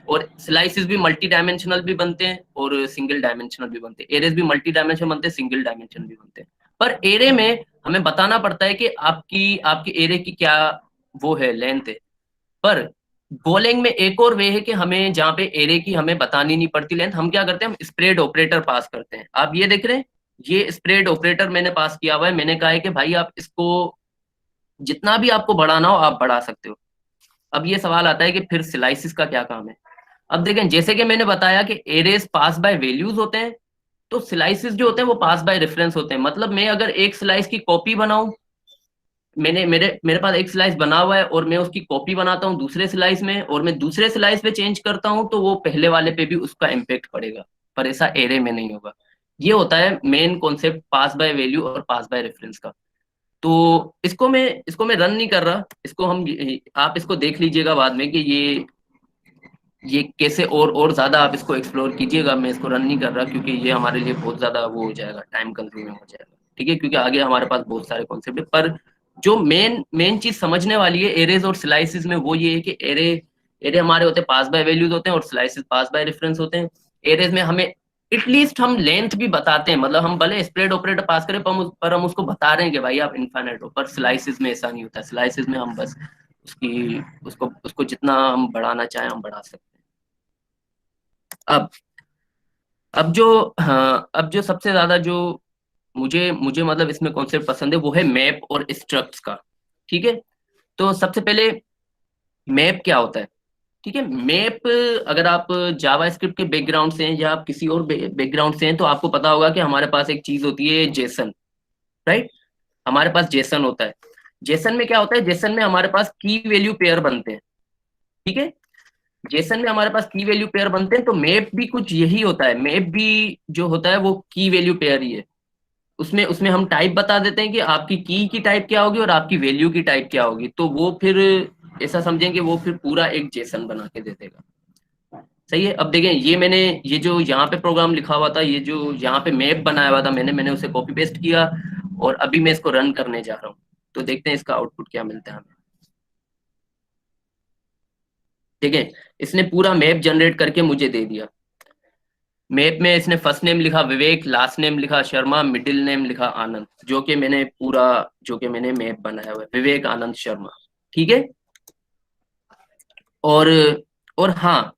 और स्लाइसिस भी मल्टी डायमेंशनल भी बनते हैं और सिंगल डायमेंशनल भी बनते हैं, एरेज भी मल्टी डायमेंशनल बनते हैं, सिंगल डायमेंशनल भी बनते हैं। पर एरे में हमें बताना पड़ता है कि आपकी आपकी एरे की क्या वो है, लेंथ है। पर गोलैंग में एक और वे है कि हमें जहाँ पे एरे की हमें बतानी नहीं पड़ती लेंथ, हम क्या करते हैं, हम स्प्रेड ऑपरेटर पास करते हैं। आप ये देख रहे हैं, ये स्प्रेड ऑपरेटर मैंने पास किया हुआ है। मैंने कहा है कि भाई आप इसको जितना भी आपको बढ़ाना हो आप बढ़ा सकते हो। अब ये सवाल आता है कि फिर स्लाइसिस का क्या काम है। अब देखें, जैसे कि मैंने बताया कि एरेज पास बाय वैल्यूज होते हैं, तो स्लाइसिस जो होते हैं वो पास बाय रेफरेंस होते हैं। मतलब मैं अगर एक स्लाइस की कॉपी बनाऊं, मैंने मेरे मेरे पास एक स्लाइस बना हुआ है और मैं उसकी कॉपी बनाता हूँ दूसरे स्लाइस में, और मैं दूसरे स्लाइस पे चेंज करता हूँ, तो वो पहले वाले पे भी उसका इम्पेक्ट पड़ेगा, पर ऐसा एरे में नहीं होगा। ये होता है main concept pass by value और पास बाय रेफरेंस का। तो इसको मैं रन नहीं कर रहा, इसको हम, आप इसको देख लीजिएगा बाद में कि ये कैसे और ज्यादा आप इसको एक्सप्लोर कीजिएगा। मैं इसको रन नहीं कर रहा क्योंकि ये हमारे लिए बहुत ज्यादा वो हो जाएगा, टाइम कंज्यूमिंग हो जाएगा, ठीक है, क्योंकि आगे हमारे पास बहुत सारे कॉन्सेप्ट है। पर जो मेन चीज समझने वाली है एरेज और स्लाइसिस में, वो ये है कि एरे हमारे होते हैं पास बाय वैल्यूज होते हैं और स्लाइसिस पास बाय रेफरेंस होते हैं। एरेज में हमें एटलीस्ट हम लेंथ भी बताते हैं, मतलब हम भले स्प्रेड ऑपरेटर पास करें पर हम उसको बता रहे हैं कि भाई आप इनफाइनाइट हो। पर स्लाइसिस में ऐसा नहीं होता, स्लाइसिस में हम बस उसको जितना हम बढ़ाना चाहें हम बढ़ा सकते हैं। अब जो सबसे ज्यादा जो मुझे मुझे मतलब इसमें कॉन्सेप्ट पसंद है वो है मैप और स्ट्रक्ट्स का, ठीक है। तो सबसे पहले मैप क्या होता है, ठीक है। मैप, अगर आप जावा स्क्रिप्ट के बैकग्राउंड से हैं या आप किसी और बैकग्राउंड से हैं तो आपको पता होगा कि हमारे पास एक चीज होती है जेसन, राइट। हमारे पास जेसन होता है। जेसन में क्या होता है, जेसन में हमारे पास की वैल्यू पेयर बनते हैं, ठीक है। जेसन में हमारे पास की वैल्यू पेयर बनते हैं, तो मैप भी कुछ यही होता है। मैप भी जो होता है वो की वैल्यू पेयर ही है। उसमें उसमें हम टाइप बता देते हैं कि आपकी की टाइप क्या होगी और आपकी वैल्यू की टाइप क्या होगी, तो वो फिर ऐसा समझें कि वो फिर पूरा एक जेसन बना के दे देगा। सही है। अब देखें, ये जो यहाँ पे प्रोग्राम लिखा हुआ था, ये जो यहाँ पे मैप बनाया हुआ था मैंने उसे कॉपी पेस्ट किया और अभी मैं इसको रन करने जा रहा हूँ। तो देखते हैं इसका आउटपुट क्या मिलता है हमें। देखें, इसने पूरा मैप जनरेट करके मुझे दे दिया। मैप में इसने फर्स्ट नेम लिखा विवेक, लास्ट नेम लिखा शर्मा, मिडिल नेम लिखा आनंद, जो कि मैंने मैप बनाया हुआ है विवेक आनंद शर्मा, ठीक है। और हाँ,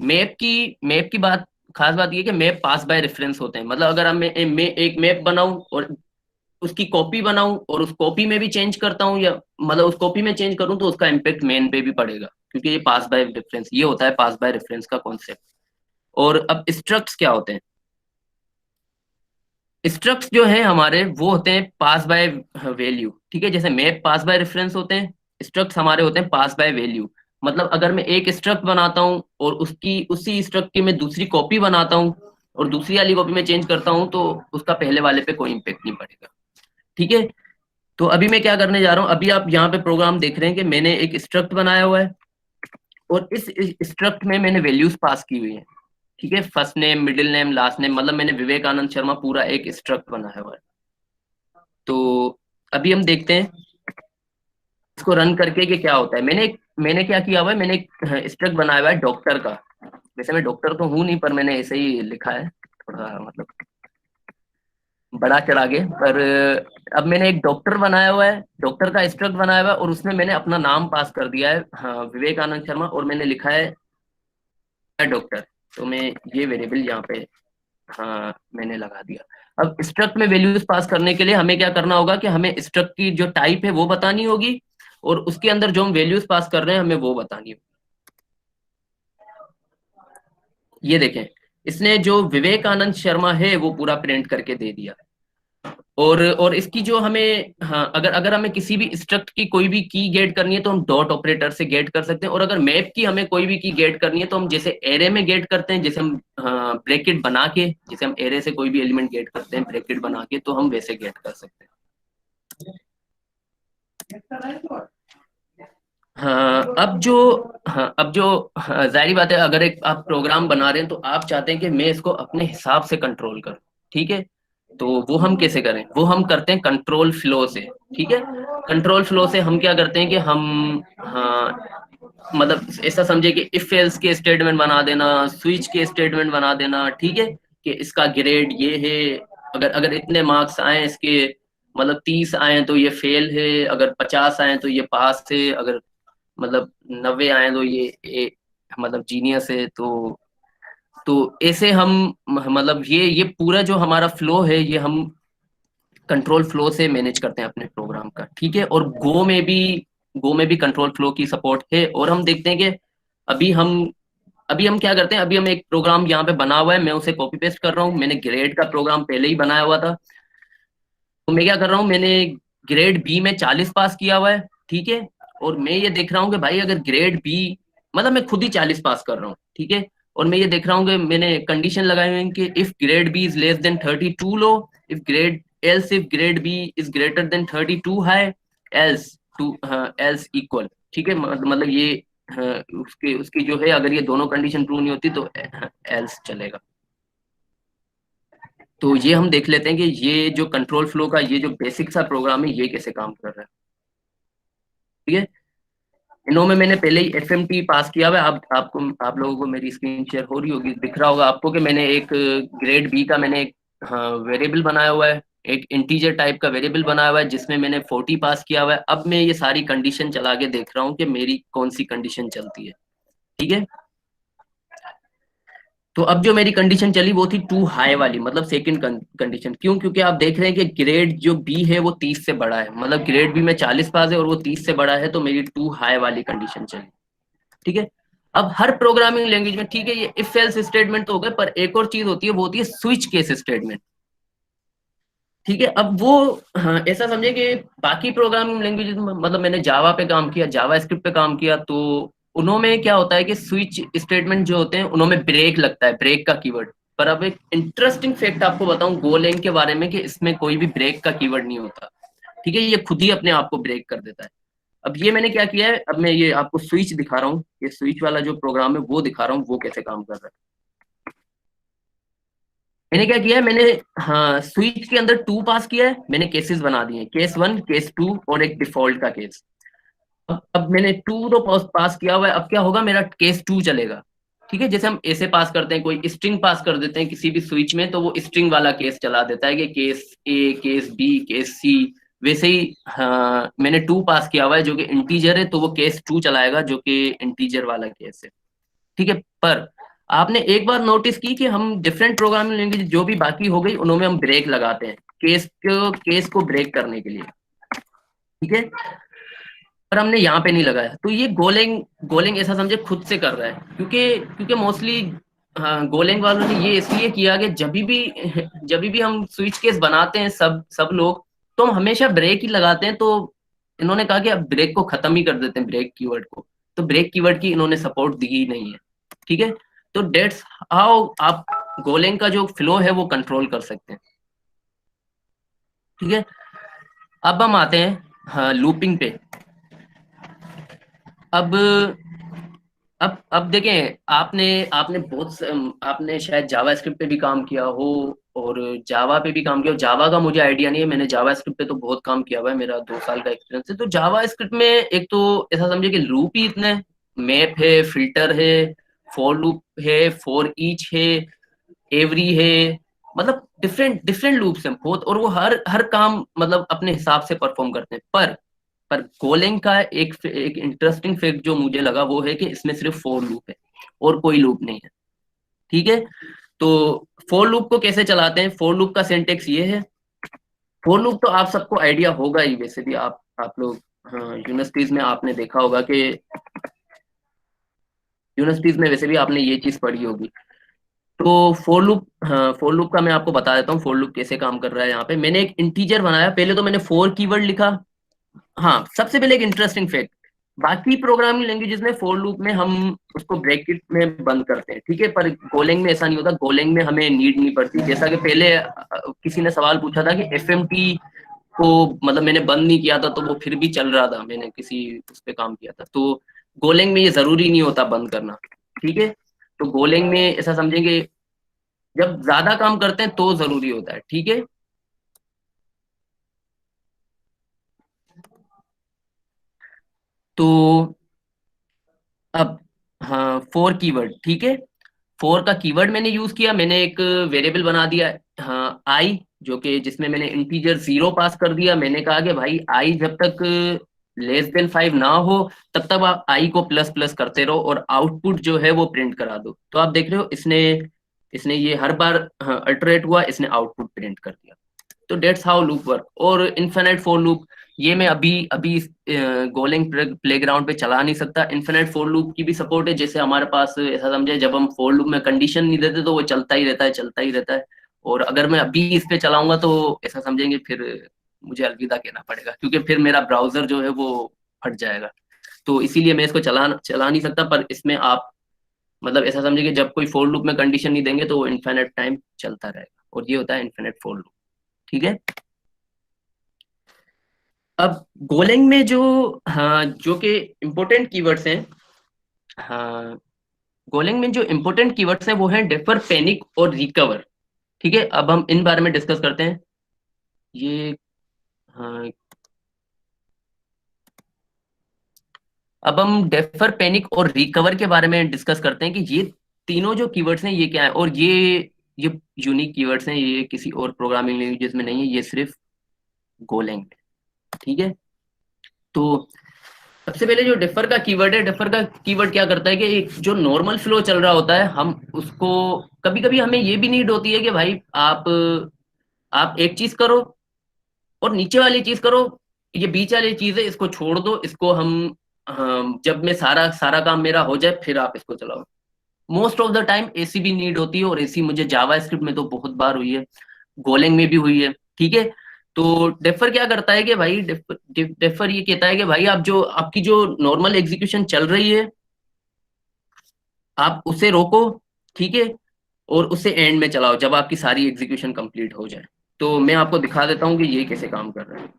मैप की बात, खास बात ये कि मैप पास बाय रेफरेंस होते हैं। मतलब अगर मैं एक मैप बनाऊं और उसकी कॉपी बनाऊं और उस कॉपी में भी चेंज करता हूं, या मतलब उस कॉपी में चेंज करूं, तो उसका इम्पेक्ट मेन पे भी पड़ेगा, क्योंकि ये पास बाय रेफरेंस, ये होता है पास बाय रेफरेंस का कॉन्सेप्ट। और अब स्ट्रक्ट्स क्या होते हैं, स्ट्रक्ट्स जो है हमारे वो होते हैं पास बाय वैल्यू, ठीक है। जैसे मैप पास बाय रेफरेंस होते हैं, स्ट्रक्ट्स हमारे होते हैं पास बाय वैल्यू। मतलब अगर मैं एक स्ट्रक्ट बनाता हूँ और उसी स्ट्रक्ट की मैं दूसरी कॉपी बनाता हूँ और दूसरी वाली कॉपी में चेंज करता हूँ, तो उसका पहले वाले पे कोई इम्पेक्ट नहीं पड़ेगा, ठीक है। तो अभी मैं क्या करने जा रहा हूँ, अभी आप यहाँ पे प्रोग्राम देख रहे हैं कि मैंने एक स्ट्रक्ट बनाया हुआ है और इस स्ट्रक्ट में मैंने वैल्यूज पास की हुई है, ठीक है। First name, middle name, last name, मतलब मैंने विवेकानंद शर्मा पूरा एक स्ट्रक्ट बनाया हुआ है। तो अभी हम देखते हैं इसको रन करके कि क्या होता है। मैंने क्या किया हुआ है, मैंने एक स्ट्रक्ट बनाया हुआ है डॉक्टर का। वैसे मैं डॉक्टर तो हूं नहीं, पर मैंने ऐसे ही लिखा है, थोड़ा मतलब बड़ा चढ़ा के। पर अब मैंने एक डॉक्टर बनाया हुआ है, डॉक्टर का स्ट्रक्ट बनाया हुआ है और उसमें मैंने अपना नाम पास कर दिया है, हाँ, विवेकानंद शर्मा, और मैंने लिखा है डॉक्टर। तो मैं ये वेरिएबल यहाँ पे, हाँ, मैंने लगा दिया। अब स्ट्रक्ट में वैल्यूज पास करने के लिए हमें क्या करना होगा कि हमें स्ट्रक्ट की जो टाइप है वो बतानी होगी और उसके अंदर जो हम वैल्यूज पास कर रहे हैं हमें वो बतानी होगी। ये देखें, इसने जो विवेकानंद शर्मा है वो पूरा प्रिंट करके दे दिया। और इसकी जो हमें, हाँ, अगर अगर हमें किसी भी स्ट्रक्ट की कोई भी की गेट करनी है तो हम डॉट ऑपरेटर से गेट कर सकते हैं। और अगर मैप की हमें कोई भी की गेट करनी है तो हम जैसे एरे में गेट करते हैं, जैसे हम ब्रैकेट बना के, जैसे हम एरे से कोई भी एलिमेंट गेट करते हैं ब्रैकेट बना के, तो हम वैसे गेट कर सकते हैं। अब जो जाहिर बात है, अगर एक आप प्रोग्राम बना रहे हैं तो आप चाहते हैं कि मैं इसको अपने हिसाब से कंट्रोल करूं, ठीक है। तो वो हम कैसे करें, वो हम करते हैं कंट्रोल फ्लो से, ठीक है। कंट्रोल फ्लो से हम क्या करते हैं कि हम, हाँ, मतलब ऐसा समझे कि इफ एल्स के स्टेटमेंट बना देना, स्विच के स्टेटमेंट बना देना, ठीक है, कि इसका ग्रेड ये है, अगर अगर इतने मार्क्स आए इसके, मतलब 30 आए तो ये फेल है, अगर 50 आए तो ये पास है, अगर मतलब 90 आए तो ये मतलब जीनियस है। तो ऐसे हम, मतलब ये पूरा जो हमारा फ्लो है ये हम कंट्रोल फ्लो से मैनेज करते हैं अपने प्रोग्राम का, ठीक है। और गो में भी कंट्रोल फ्लो की सपोर्ट है। और हम देखते हैं कि अभी हम अभी हम क्या करते हैं, अभी हम एक प्रोग्राम यहाँ पे बना हुआ है, मैं उसे कॉपी पेस्ट कर रहा हूँ। मैंने ग्रेड का प्रोग्राम पहले ही बनाया हुआ था, तो मैं क्या कर रहा हूँ, मैंने ग्रेड बी में 40 पास किया हुआ है, ठीक है। और मैं ये देख रहा हूँ कि भाई अगर ग्रेड बी, मतलब मैं खुद ही 40 पास कर रहा हूँ, ठीक है। और मैं ये देख रहा हूँ कि मैंने कंडीशन लगाई हुई है कि if grade B is less than 32 लो, if grade else if grade B is greater than 32 high, else to else equal, ठीक है, मतलब ये उसके उसकी जो है, अगर ये दोनों कंडीशन ट्रू नहीं होती तो else चलेगा। तो ये हम देख लेते हैं कि ये जो कंट्रोल फ्लो का ये जो बेसिक सा प्रोग्राम है ये कैसे काम कर रहा है। ठीक है, इनों में मैंने पहले ही FMT पास किया हुआ है। आप लोगों को मेरी स्क्रीन शेयर हो रही होगी, दिख रहा होगा आपको कि मैंने एक ग्रेड बी का मैंने एक वेरिएबल बनाया हुआ है, एक इंटीजर टाइप का वेरिएबल बनाया हुआ है जिसमें मैंने 40 पास किया हुआ है। अब मैं ये सारी कंडीशन चला के देख रहा हूँ कि मेरी कौन सी कंडीशन चलती है। ठीक है, तो अब जो मेरी कंडीशन चली वो थी टू हाई वाली, मतलब सेकंड कंडीशन। क्यों? क्योंकि आप देख रहे हैं कि ग्रेड जो बी है वो 30 से बड़ा है, मतलब ग्रेड बी में 40 पास है और वो 30 से बड़ा है, तो मेरी टू हाई वाली कंडीशन चली। ठीक है, अब हर प्रोग्रामिंग लैंग्वेज में, ठीक है, ये इफ एल्स स्टेटमेंट तो हो गए, पर एक और चीज होती है, वो होती है स्विच केस स्टेटमेंट। ठीक है, अब वो ऐसा समझे कि बाकी प्रोग्रामिंग लैंग्वेज, मतलब मैंने जावा पे काम किया, जावा स्क्रिप्ट पे काम किया, तो उन्होंने क्या होता है कि स्विच स्टेटमेंट जो होते हैं उन्होंने ब्रेक लगता है, ब्रेक का कीवर्ड। पर अब एक इंटरेस्टिंग फैक्ट आपको बताऊं गोलैंग के बारे में कि इसमें कोई भी ब्रेक का कीवर्ड नहीं होता। ठीक है, ये खुद ही अपने आप को ब्रेक कर देता है। अब ये मैंने क्या किया है, अब मैं ये आपको स्विच दिखा रहा हूँ, ये स्विच वाला जो प्रोग्राम है वो दिखा रहा हूँ वो कैसे काम कर रहा है। मैंने क्या किया है, मैंने स्विच के अंदर 2 पास किया है, मैंने केसेस बना दिए, केस 1, केस 2 और एक डिफॉल्ट का केस। अब मैंने 2 तो पास किया हुआ है, अब क्या होगा, मेरा केस 2 चलेगा। ठीक है, जैसे हम ऐसे पास करते हैं, कोई स्ट्रिंग पास कर देते हैं किसी भी स्विच में, तो वो स्ट्रिंग वाला केस चला देता है कि केस ए, केस बी, केस सी। वैसे ही मैंने 2 पास किया हुआ है जो कि इंटीजर है, तो वो केस 2 चलाएगा जो कि इंटीजर वाला केस है। ठीक है, पर आपने एक बार नोटिस की कि हम डिफरेंट प्रोग्रामिंग लैंग्वेज जो भी बाकी हो गई उनमें हम ब्रेक लगाते हैं केस को ब्रेक करने के लिए। ठीक है, पर हमने यहाँ पे नहीं लगाया, तो ये गोलैंग ऐसा समझे खुद से कर रहा है, क्योंकि मोस्टली गोलैंग वालों ने ये इसलिए किया कि जब भी हम स्विच केस बनाते हैं सब लोग, तो हम हमेशा ब्रेक ही लगाते हैं। तो इन्होंने कहा कि अब ब्रेक को खत्म ही कर देते हैं, ब्रेक कीवर्ड को। तो ब्रेक कीवर्ड की इन्होंने सपोर्ट दी ही नहीं है। ठीक है, तो डेट्स हाउ आप गोलैंग का जो फ्लो है वो कंट्रोल कर सकते हैं। ठीक है, अब हम आते हैं लूपिंग पे। अब देखें, आपने शायद जावा स्क्रिप्ट पे भी काम किया हो और जावा पे भी काम किया हो। जावा का मुझे आइडिया नहीं है, मैंने जावा स्क्रिप्ट पे तो बहुत काम किया हुआ है, मेरा 2 साल का एक्सपीरियंस है। तो जावा स्क्रिप्ट में एक तो ऐसा समझे कि लूप ही इतने, मैप है, फिल्टर है, फॉर लूप है, फॉर ईच है, एवरी है, मतलब डिफरेंट डिफरेंट लूप्स हैं बहुत, और वो हर काम मतलब अपने हिसाब से परफॉर्म करते हैं। पर गोलैंग का एक इंटरेस्टिंग फैक्ट जो मुझे लगा वो है कि इसमें सिर्फ फॉर लूप है और कोई लूप नहीं है। ठीक है, तो फॉर लूप को कैसे चलाते हैं, फॉर लूप का सिंटेक्स ये है। फॉर लूप तो आप सबको आइडिया होगा ही, वैसे भी आप लोग यूनिवर्सिटीज में आपने देखा होगा कि यूनिवर्सिटीज में वैसे भी आपने ये चीज पढ़ी होगी। तो फॉर लूप का मैं आपको बता देता हूँ फॉर लूप कैसे काम कर रहा है। यहाँ पे मैंने एक इंटीजर बनाया, पहले तो मैंने फॉर कीवर्ड लिखा। हाँ, सबसे पहले एक इंटरेस्टिंग फैक्ट, बाकी प्रोग्रामिंग लैंग्वेजेस में फॉर लूप में हम उसको ब्रैकेट में बंद करते हैं। ठीक है, पर गोलैंग में ऐसा नहीं होता, गोलैंग में हमें नीड नहीं पड़ती। जैसा कि पहले किसी ने सवाल पूछा था कि FMT को मतलब मैंने बंद नहीं किया था तो वो फिर भी चल रहा था, मैंने किसी उस पर काम किया था। तो गोलैंग में ये जरूरी नहीं होता बंद करना। ठीक है, तो गोलैंग में ऐसा समझेंगे जब ज्यादा काम करते हैं तो जरूरी होता है। ठीक है, तो अब फॉर कीवर्ड, ठीक है, फॉर का कीवर्ड मैंने यूज किया, मैंने एक वेरिएबल बना दिया आई, जो कि जिसमें मैंने इंटीजर 0 पास कर दिया। मैंने कहा कि भाई आई जब तक लेस देन 5 ना हो तब तक आप आई को प्लस प्लस करते रहो और आउटपुट जो है वो प्रिंट करा दो। तो आप देख रहे हो इसने ये हर बार अल्टरेट हुआ, इसने आउटपुट प्रिंट कर दिया। तो डेट्स हाउ लूप वर्क। और इन्फिनिट फॉर लूप, ये मैं अभी अभी गोलैंग प्लेग्राउंड पे चला नहीं सकता। इन्फिनिट फॉर लूप की भी सपोर्ट है, जैसे हमारे पास ऐसा समझे जब हम फॉर लूप में कंडीशन नहीं देते तो वो चलता ही रहता है, चलता ही रहता है। और अगर मैं अभी इस पे चलाऊंगा तो ऐसा समझेंगे फिर मुझे अलविदा कहना पड़ेगा, क्योंकि फिर मेरा ब्राउजर जो है वो फट जाएगा। तो इसीलिए मैं इसको चला नहीं सकता। पर इसमें आप मतलब ऐसा समझे कि जब कोई फॉर लूप में कंडीशन नहीं देंगे तो वो इन्फिनिट टाइम चलता रहेगा, और ये होता है इन्फिनिट फॉर लूप। ठीक है, अब गोलेंग में जो, हाँ, जो कि इम्पोर्टेंट कीवर्ड्स हैं, हाँ, गोलेंग में जो इम्पोर्टेंट कीवर्ड्स हैं वो हैं डिफर, पैनिक और रिकवर। ठीक है, अब हम इन बारे में डिस्कस करते हैं। ये, हाँ, अब हम डेफर, पैनिक और रिकवर के बारे में डिस्कस करते हैं कि ये तीनों जो कीवर्ड्स हैं ये क्या है, और ये यूनिक कीवर्ड्स हैं, ये किसी और प्रोग्रामिंग लैंग्वेजेस में नहीं है, ये सिर्फ गोलैंग में। ठीक है, तो सबसे पहले जो डिफर का कीवर्ड है, डिफर का कीवर्ड क्या करता है कि एक जो नॉर्मल फ्लो चल रहा होता है, हम उसको, कभी कभी हमें ये भी नीड होती है कि भाई आप एक चीज करो और नीचे वाली चीज करो, ये बीच वाली चीज है इसको छोड़ दो, इसको हम जब मैं सारा सारा काम मेरा हो जाए फिर आप इसको चलाओ। Most of the time AC भी नीड होती है, और एसी मुझे जावा स्क्रिप्ट में तो बहुत बार हुई है, गोलैंग में भी हुई है। ठीक है, तो डेफर क्या करता है कि भाई, डेफर ये कहता है कि भाई आप जो आपकी जो नॉर्मल एग्जीक्यूशन चल रही है, आप उसे रोको। ठीक है, और उसे एंड में चलाओ जब आपकी सारी एग्जीक्यूशन कंप्लीट हो जाए। तो मैं आपको दिखा देता हूँ कि ये कैसे काम कर रहा है।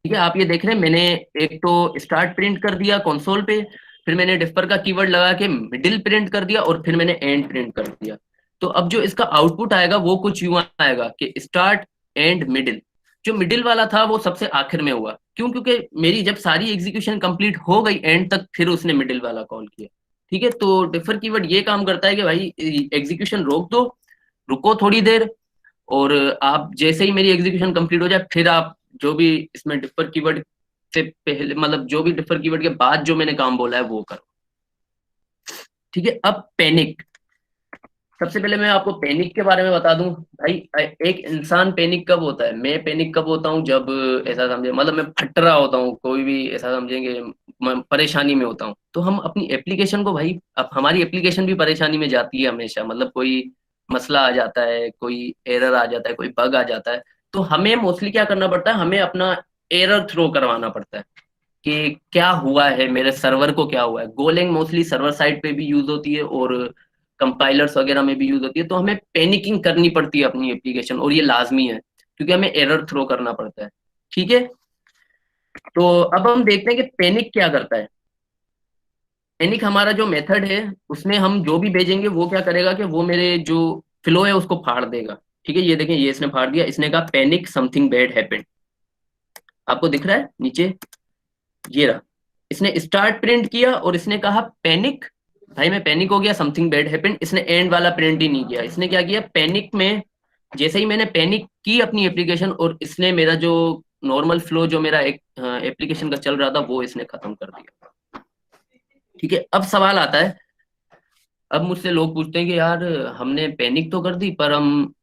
ठीक है, आप ये देख रहे हैं, मैंने एक तो स्टार्ट प्रिंट कर दिया कंसोल पे, फिर मैंने डिफर का कीवर्ड लगा के मिडिल प्रिंट कर दिया, और फिर मैंने एंड प्रिंट कर दिया। तो अब जो इसका आउटपुट आएगा वो कुछ यूं आएगा कि स्टार्ट, एंड, मिडिल। जो मिडिल वाला था वो सबसे आखिर में हुआ, क्यों? क्योंकि मेरी जब सारी एग्जीक्यूशन कंप्लीट हो गई एंड तक, फिर उसने मिडिल वाला कॉल किया। ठीक है, तो डिफर कीवर्ड ये काम करता है कि भाई एग्जीक्यूशन रोक दो, रुको थोड़ी देर, और आप जैसे ही मेरी एग्जीक्यूशन कंप्लीट हो जाए फिर आप जो भी इसमें डिफर कीवर्ड से पहले, मतलब जो भी डिफर कीवर्ड के बाद जो मैंने काम बोला है वो करो। ठीक है, अब पैनिक। सबसे पहले मैं आपको पैनिक के बारे में बता दूं। भाई, एक इंसान पैनिक कब होता है? मैं पैनिक कब होता हूँ जब, ऐसा समझे, मतलब मैं फट रहा होता हूँ, कोई भी ऐसा समझेंगे, मैं परेशानी में होता हूँ, तो हम अपनी एप्लीकेशन को, भाई अब हमारी एप्लीकेशन भी परेशानी में जाती है हमेशा, मतलब कोई मसला आ जाता है, कोई एरर आ जाता है, कोई बग आ जाता है, तो हमें मोस्टली क्या करना पड़ता है, हमें अपना एरर थ्रो करवाना पड़ता है कि क्या हुआ है, मेरे सर्वर को क्या हुआ है। गोलैंग मोस्टली सर्वर साइड पे भी यूज होती है और कंपाइलर्स वगैरह में भी यूज होती है, तो हमें पैनिकिंग करनी पड़ती है अपनी एप्लीकेशन, और ये लाजमी है क्योंकि हमें एरर थ्रो करना पड़ता है। ठीक है, तो अब हम देखते हैं कि पैनिक क्या करता है। पैनिक हमारा जो मेथड है, उसमें हम जो भी भेजेंगे वो क्या करेगा कि वो मेरे जो फ्लो है उसको फाड़ देगा। ठीक है, ये देखें, ये इसने फाड़ दिया, इसने कहा पैनिक, समथिंग बैड हैपेंड। आपको दिख रहा है नीचे, ये रहा, इसने स्टार्ट प्रिंट किया और इसने कहा पैनिक, भाई मैं पैनिक हो गया, समथिंग बैड हैपेंड। इसने एंड वाला प्रिंट ही नहीं किया, इसने क्या किया, पैनिक में जैसे ही मैंने पैनिक की अपनी एप्लीकेशन, और इसने मेरा जो नॉर्मल फ्लो जो मेरा एक एप्लीकेशन का चल रहा था वो इसने खत्म कर दिया। ठीक है, अब सवाल आता है, अब मुझसे लोग पूछते हैं कि यार हमने पैनिक तो कर दी, पर हम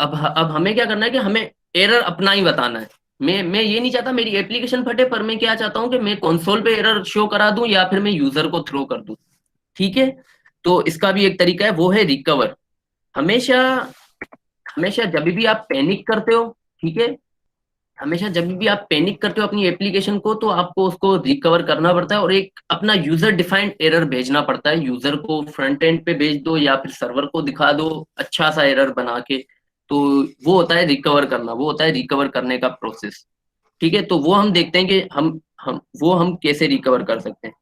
अब हमें क्या करना है कि हमें एरर अपना ही बताना है। मैं ये नहीं चाहता मेरी एप्लीकेशन फटे, पर मैं क्या चाहता हूँ कि मैं कंसोल पे एरर शो करा दूं या फिर मैं यूजर को थ्रो कर दूं। ठीक है, तो इसका भी एक तरीका है, वो है रिकवर। हमेशा हमेशा जब भी आप पैनिक करते हो, ठीक है, हमेशा जब भी आप पैनिक करते हो अपनी एप्लीकेशन को, तो आपको उसको रिकवर करना पड़ता है और एक अपना यूजर डिफाइंड एरर भेजना पड़ता है। यूजर को फ्रंट एंड पे भेज दो या फिर सर्वर को दिखा दो अच्छा सा एरर बना के, तो वो होता है रिकवर करना, वो होता है रिकवर करने का प्रोसेस। ठीक है, तो वो हम देखते हैं कि हम कैसे रिकवर कर सकते हैं।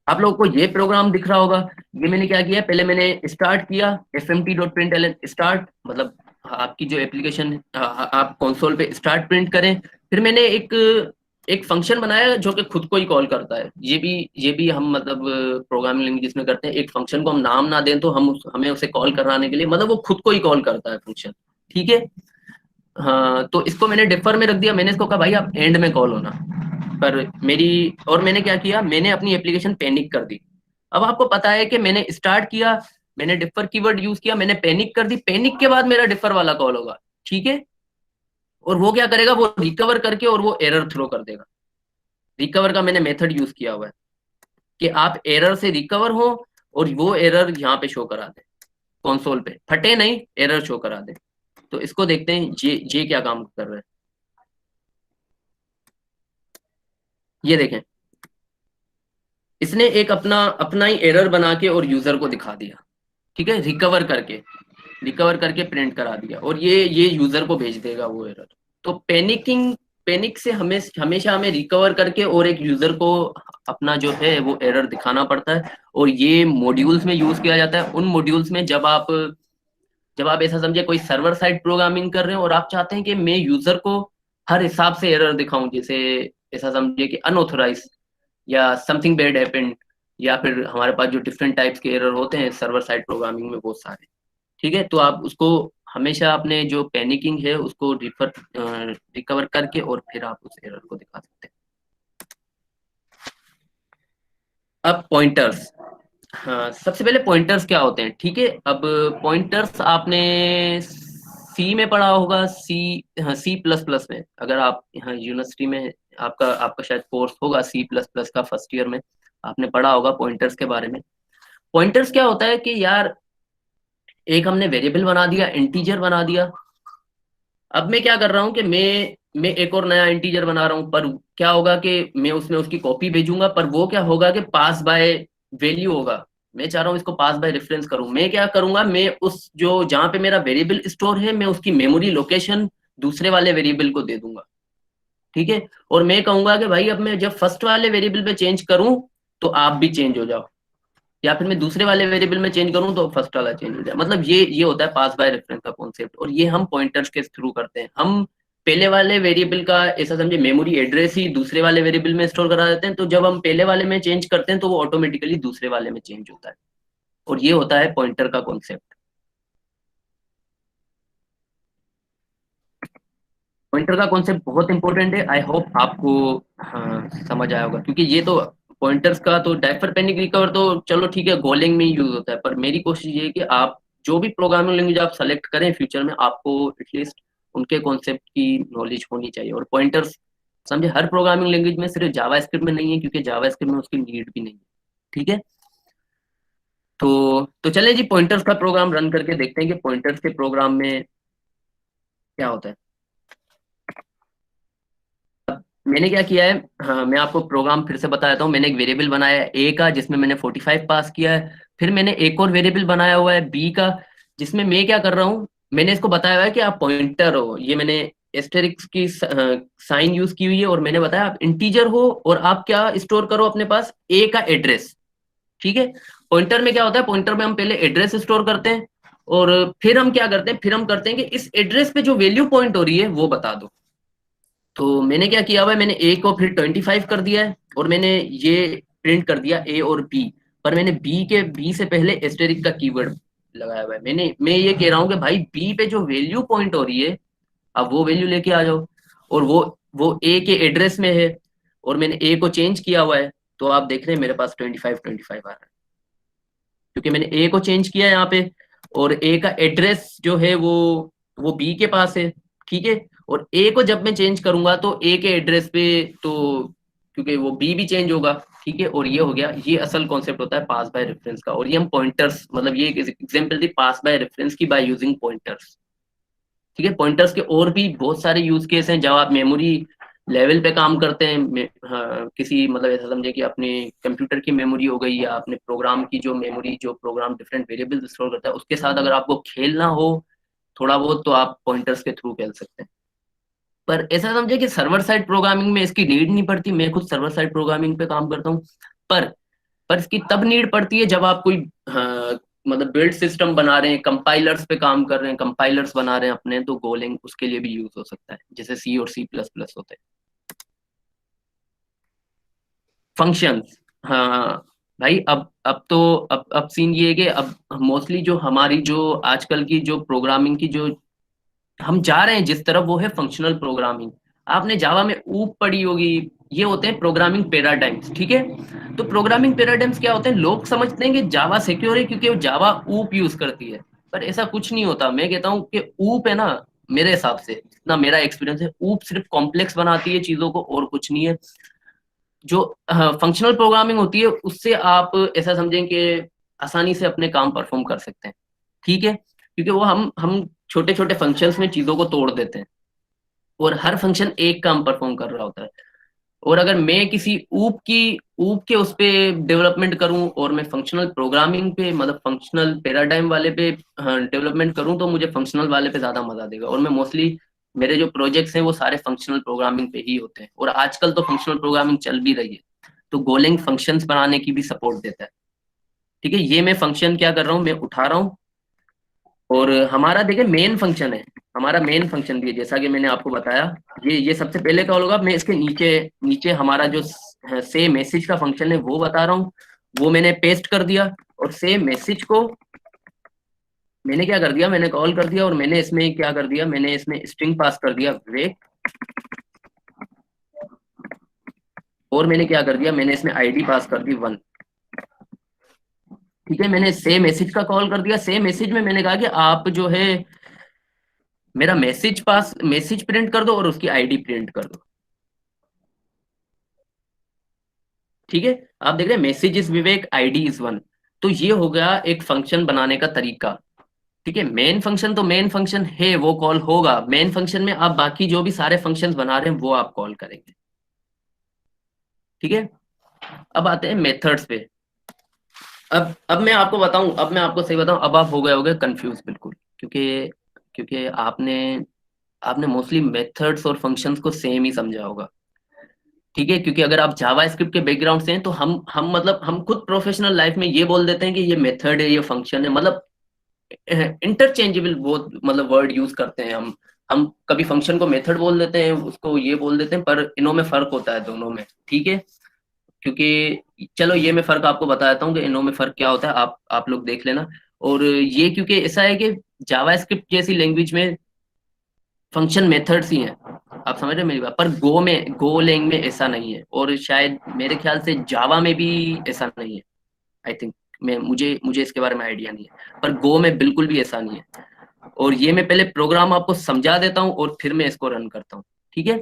आप लोगों को ये प्रोग्राम दिख रहा होगा, ये मैंने क्या किया, पहले मैंने स्टार्ट किया fmt.println स्टार्ट, मतलब आपकी जो एप्लीकेशन आप कंसोल पे स्टार्ट प्रिंट करें। फिर मैंने एक एक फंक्शन बनाया जो कि खुद को ही कॉल करता है। ये भी हम मतलब प्रोग्रामिंग लैंग्वेज में करते हैं, एक फंक्शन को हम नाम ना दें तो हमें उसे कॉल कराने के लिए, मतलब वो खुद को ही कॉल करता है फंक्शन। ठीक है, हाँ, तो इसको मैंने डिफर में रख दिया, मैंने इसको कहा भाई आप एंड में कॉल होना, पर मेरी, और मैंने क्या किया, मैंने अपनी एप्लीकेशन पैनिक कर दी। अब आपको पता है कि मैंने स्टार्ट किया, मैंने डिफर कीवर्ड यूज किया, मैंने पैनिक कर दी, पैनिक के बाद मेरा डिफर वाला कॉल होगा। ठीक है, और वो क्या करेगा, वो रिकवर करके और वो एरर थ्रो कर देगा। रिकवर का मैंने मेथड यूज किया हुआ है कि आप एरर से रिकवर हो और वो एरर यहाँ पे शो करा दे, कंसोल पे फटे नहीं, एरर शो करा दे। तो इसको देखते हैं ये क्या काम कर रहा है। ये देखें, इसने एक अपना अपना ही एरर बना के और यूजर को दिखा दिया। ठीक है, रिकवर करके। रिकवर करके प्रिंट करा दिया और ये यूजर को भेज देगा वो एरर। तो पैनिक से हमेशा हमें रिकवर करके और एक यूजर को अपना जो है वो एरर दिखाना पड़ता है। और ये मॉड्यूल्स में यूज किया जाता है। उन मॉड्यूल्स में जब आप ऐसा समझे कोई सर्वर साइड प्रोग्रामिंग कर रहे हो और आप चाहते हैं कि मैं यूजर को हर हिसाब से एरर दिखाऊं, जैसे ऐसा समझिए कि अनऑथोराइज या समथिंग बैड हैपेंड, या फिर हमारे पास जो डिफरेंट टाइप्स के एरर होते हैं सर्वर साइड प्रोग्रामिंग में बहुत सारे, ठीक है। तो आप उसको हमेशा अपने जो पैनिकिंग है उसको रिकवर करके और फिर आप उस एरर को दिखा सकते हैं। अब पॉइंटर्स, हाँ सबसे पहले पॉइंटर्स क्या होते हैं, ठीक है। अब पॉइंटर्स आपने सी में पढ़ा होगा, सी प्लस प्लस में, अगर आप यहाँ यूनिवर्सिटी में आपका शायद कोर्स होगा सी प्लस प्लस का, फर्स्ट ईयर में आपने पढ़ा होगा पॉइंटर्स के बारे में। पॉइंटर्स क्या होता है कि यार एक हमने वेरिएबल बना दिया, इंटीजर बना दिया। अब मैं क्या कर रहा हूँ कि मैं एक और नया इंटीजर बना रहा हूँ, पर क्या होगा कि मैं उसमें उसकी कॉपी भेजूंगा, पर वो क्या होगा कि पास बाय वैल्यू होगा। मैं चाह रहा हूँ इसको पास बाय रेफरेंस करूँ। मैं क्या करूंगा, मैं उस जो जहां पे मेरा वेरिएबल स्टोर है मैं उसकी मेमोरी लोकेशन दूसरे वाले वेरिएबल को दे दूंगा, ठीक है। और मैं कहूंगा कि भाई अब मैं जब फर्स्ट वाले वेरिएबल पे चेंज करूं तो आप भी चेंज हो जाओ, या फिर मैं दूसरे वाले वेरिएबल में चेंज करूं तो फर्स्ट वाला चेंज हो जाए। मतलब ये होता है पास बाय रेफरेंस का कॉन्सेप्ट, और ये हम पॉइंटर्स के थ्रू करते हैं। हम पहले वाले वेरिएबल का ऐसा समझे मेमोरी एड्रेस ही दूसरे वाले वेरिएबल में स्टोर करा देते हैं, तो जब हम पहले वाले में चेंज करते हैं तो वो ऑटोमेटिकली दूसरे वाले में चेंज होता है, और ये होता है पॉइंटर का कॉन्सेप्ट। पॉइंटर का कॉन्सेप्ट बहुत इंपॉर्टेंट है, आई होप आपको हाँ समझ आया होगा, क्योंकि ये तो पॉइंटर्स का तो डायपर पैनिक रिकवर तो चलो ठीक है गोलिंग में यूज होता है, पर मेरी कोशिश ये है कि आप जो भी प्रोग्रामिंग लैंग्वेज आप सेलेक्ट करें फ्यूचर में, आपको एटलीस्ट उनके कॉन्सेप्ट की नॉलेज होनी चाहिए। और पॉइंटर्स समझे हर प्रोग्रामिंग लैंग्वेज में, सिर्फ जावा स्क्रिप्ट में नहीं है, क्योंकि जावा स्क्रिप्ट में उसकी नीड भी नहीं है, ठीक है। तो चले जी पॉइंटर्स का प्रोग्राम रन करके देखते हैं कि पॉइंटर्स के प्रोग्राम में क्या होता है। मैंने क्या किया है, हाँ मैं आपको प्रोग्राम फिर से बता देता हूँ। मैंने एक वेरिएबल बनाया है ए का जिसमें मैंने 45 पास किया है। फिर मैंने एक और वेरिएबल बनाया हुआ है बी का, जिसमें मैं क्या कर रहा हूँ, मैंने इसको बताया हुआ है कि आप पॉइंटर हो। ये मैंने एस्टेरिक्स की साइन यूज की हुई है, और मैंने बताया आप इंटीजर हो और आप क्या स्टोर करो अपने पास ए का एड्रेस, ठीक है। पॉइंटर में क्या होता है, पॉइंटर में हम पहले एड्रेस स्टोर करते हैं, और फिर हम क्या करते हैं, फिर हम करते हैं कि इस एड्रेस पे जो वैल्यू पॉइंट हो रही है वो बता दो। तो मैंने क्या किया हुआ है, मैंने ए को फिर 25 कर दिया है, और मैंने ये प्रिंट कर दिया ए और बी, पर मैंने बी से पहले एस्टेरिक का कीवर्ड लगाया हुआ है। मैं ये कह रहा हूँ कि भाई बी पे जो वैल्यू पॉइंट हो रही है अब वो वैल्यू लेके आ जाओ, और वो ए के एड्रेस में है, और मैंने ए को चेंज किया हुआ है, तो आप देख रहे हैं मेरे पास 25 आ रहा है, क्योंकि मैंने ए को चेंज किया है यहाँ पे, और ए का एड्रेस जो है वो बी के पास है, ठीक है। और ए को जब मैं चेंज करूंगा तो ए के एड्रेस पे, तो क्योंकि वो बी भी चेंज होगा, ठीक है। और ये हो गया, ये असल कॉन्सेप्ट होता है पास बाय रेफरेंस का, और ये हम पॉइंटर्स, मतलब ये एक एग्जांपल थी पास बाय रेफरेंस की बाय यूजिंग पॉइंटर्स, ठीक है। पॉइंटर्स के और भी बहुत सारे यूज केस हैं जब आप मेमोरी लेवल पे काम करते हैं। हाँ, किसी मतलब ऐसा समझे कि अपने कंप्यूटर की मेमोरी हो गई, या अपने प्रोग्राम की जो मेमोरी, जो प्रोग्राम डिफरेंट वेरिएबल स्टोर करता है उसके साथ अगर आपको खेलना हो थोड़ा बहुत, तो आप पॉइंटर्स के थ्रू खेल सकते हैं। पर ऐसा समझे कि सर्वर साइड प्रोग्रामिंग में इसकी नीड नहीं पड़ती। मैं खुद सर्वर साइड प्रोग्रामिंग पे काम करता हूँ, पर पर इसकी तब नीड पड़ती है जब आप कोई मतलब बिल्ड सिस्टम बना रहे हैं, कंपाइलर्स पे काम कर रहे हैं, कंपाइलर्स बना रहे हैं अपने, तो गोलिंग उसके लिए भी यूज हो सकता है, जैसे सी और सी प्लस प्लस होते हैं। फंक्शंस, हाँ भाई, अब सीन ये है कि अब मोस्टली जो हमारी जो आजकल की जो प्रोग्रामिंग की जो हम जा रहे हैं जिस तरफ, वो है फंक्शनल प्रोग्रामिंग। आपने जावा में ऊप पढ़ी होगी, ये होते हैं प्रोग्रामिंग पैराडाइम्स, ठीक है। तो प्रोग्रामिंग पैराडाइम्स क्या होते हैं, लोग समझते हैं कि जावा सिक्योर है क्योंकि वो जावा ऊप यूज करती है, पर ऐसा कुछ नहीं होता। मैं कहता हूँ कि ऊप है ना, मेरे हिसाब से जितना मेरा एक्सपीरियंस है, ऊप सिर्फ कॉम्प्लेक्स बनाती है चीजों को, और कुछ नहीं है। जो फंक्शनल प्रोग्रामिंग होती है उससे आप ऐसा समझें कि आसानी से अपने काम परफॉर्म कर सकते हैं, ठीक है, क्योंकि वो हम छोटे छोटे फंक्शंस में चीजों को तोड़ देते हैं, और हर फंक्शन एक काम परफॉर्म कर रहा होता है। और अगर मैं किसी ऊप के उस पे डेवलपमेंट करूं और मैं फंक्शनल प्रोग्रामिंग पे मतलब फंक्शनल पैराडाइम वाले पे डेवलपमेंट करूं तो मुझे फंक्शनल वाले पे ज्यादा मजा देगा। और मैं मोस्टली मेरे जो प्रोजेक्ट्स हैं वो सारे फंक्शनल प्रोग्रामिंग पे ही होते हैं, और आजकल तो फंक्शनल प्रोग्रामिंग चल भी रही है, तो गोलैंग फंक्शंस बनाने की भी सपोर्ट देता है। ठीक है, ये मैं फंक्शन क्या कर रहा हूँ, मैं उठा रहा हूँ, और हमारा देखिए मेन फंक्शन है, हमारा मेन फंक्शन भी है, जैसा कि मैंने आपको बताया। ये सबसे पहले क्या होगा, मैं इसके नीचे नीचे हमारा जो से मैसेज का फंक्शन है वो बता रहा हूँ, वो मैंने पेस्ट कर दिया, और से मैसेज को मैंने क्या कर दिया, मैंने कॉल कर दिया, और मैंने इसमें क्या कर दिया, मैंने इसमें स्ट्रिंग पास कर दिया विवेक, और मैंने क्या कर दिया, मैंने इसमें आईडी पास कर दी 1। ठीक है, मैंने सेम मैसेज का कॉल कर दिया। सेम मैसेज में मैंने कहा कि आप जो है मेरा मैसेज प्रिंट कर दो और उसकी आईडी प्रिंट कर दो। ठीक है, आप देख रहे हैं message is Vivek, ID is 1। तो ये हो गया एक फंक्शन बनाने का तरीका। ठीक है, मेन फंक्शन तो मेन फंक्शन है, वो कॉल होगा। मेन फंक्शन में आप बाकी जो भी सारे फंक्शंस बना रहे हैं वो आप कॉल करेंगे। ठीक है, अब आते हैं मेथड्स पे। अब मैं आपको बताऊं, अब मैं आपको सही बताऊं, अब आप हो गए होगे कंफ्यूज बिल्कुल, क्योंकि क्योंकि आपने आपने मोस्टली मेथड्स और फंक्शंस को सेम ही समझा होगा। ठीक है, क्योंकि अगर आप जावा स्क्रिप्ट के बैकग्राउंड से हैं तो हम मतलब हम खुद प्रोफेशनल लाइफ में ये बोल देते हैं कि ये मेथड है, ये फंक्शन है, मतलब इंटरचेंजेबल बहुत मतलब वर्ड यूज करते हैं हम कभी फंक्शन को मेथड बोल देते हैं, उसको ये बोल देते हैं, पर इनों में फर्क होता है दोनों में। ठीक है, क्योंकि चलो ये मैं फर्क आपको बता देता हूँ कि इनों में फर्क क्या होता है, आप लोग देख लेना। और ये क्योंकि ऐसा है कि जावा स्क्रिप्ट जैसी लैंग्वेज में फंक्शन मेथड्स ही हैं, आप समझ रहे हैं मेरी बात, पर गो लैंग में ऐसा नहीं है, और शायद मेरे ख्याल से जावा में भी ऐसा नहीं है। आई थिंक, मैं मुझे मुझे इसके बारे में आइडिया नहीं है, पर गो में बिल्कुल भी ऐसा नहीं है। और ये मैं पहले प्रोग्राम आपको समझा देता हूँ और फिर मैं इसको रन करता हूँ। ठीक है,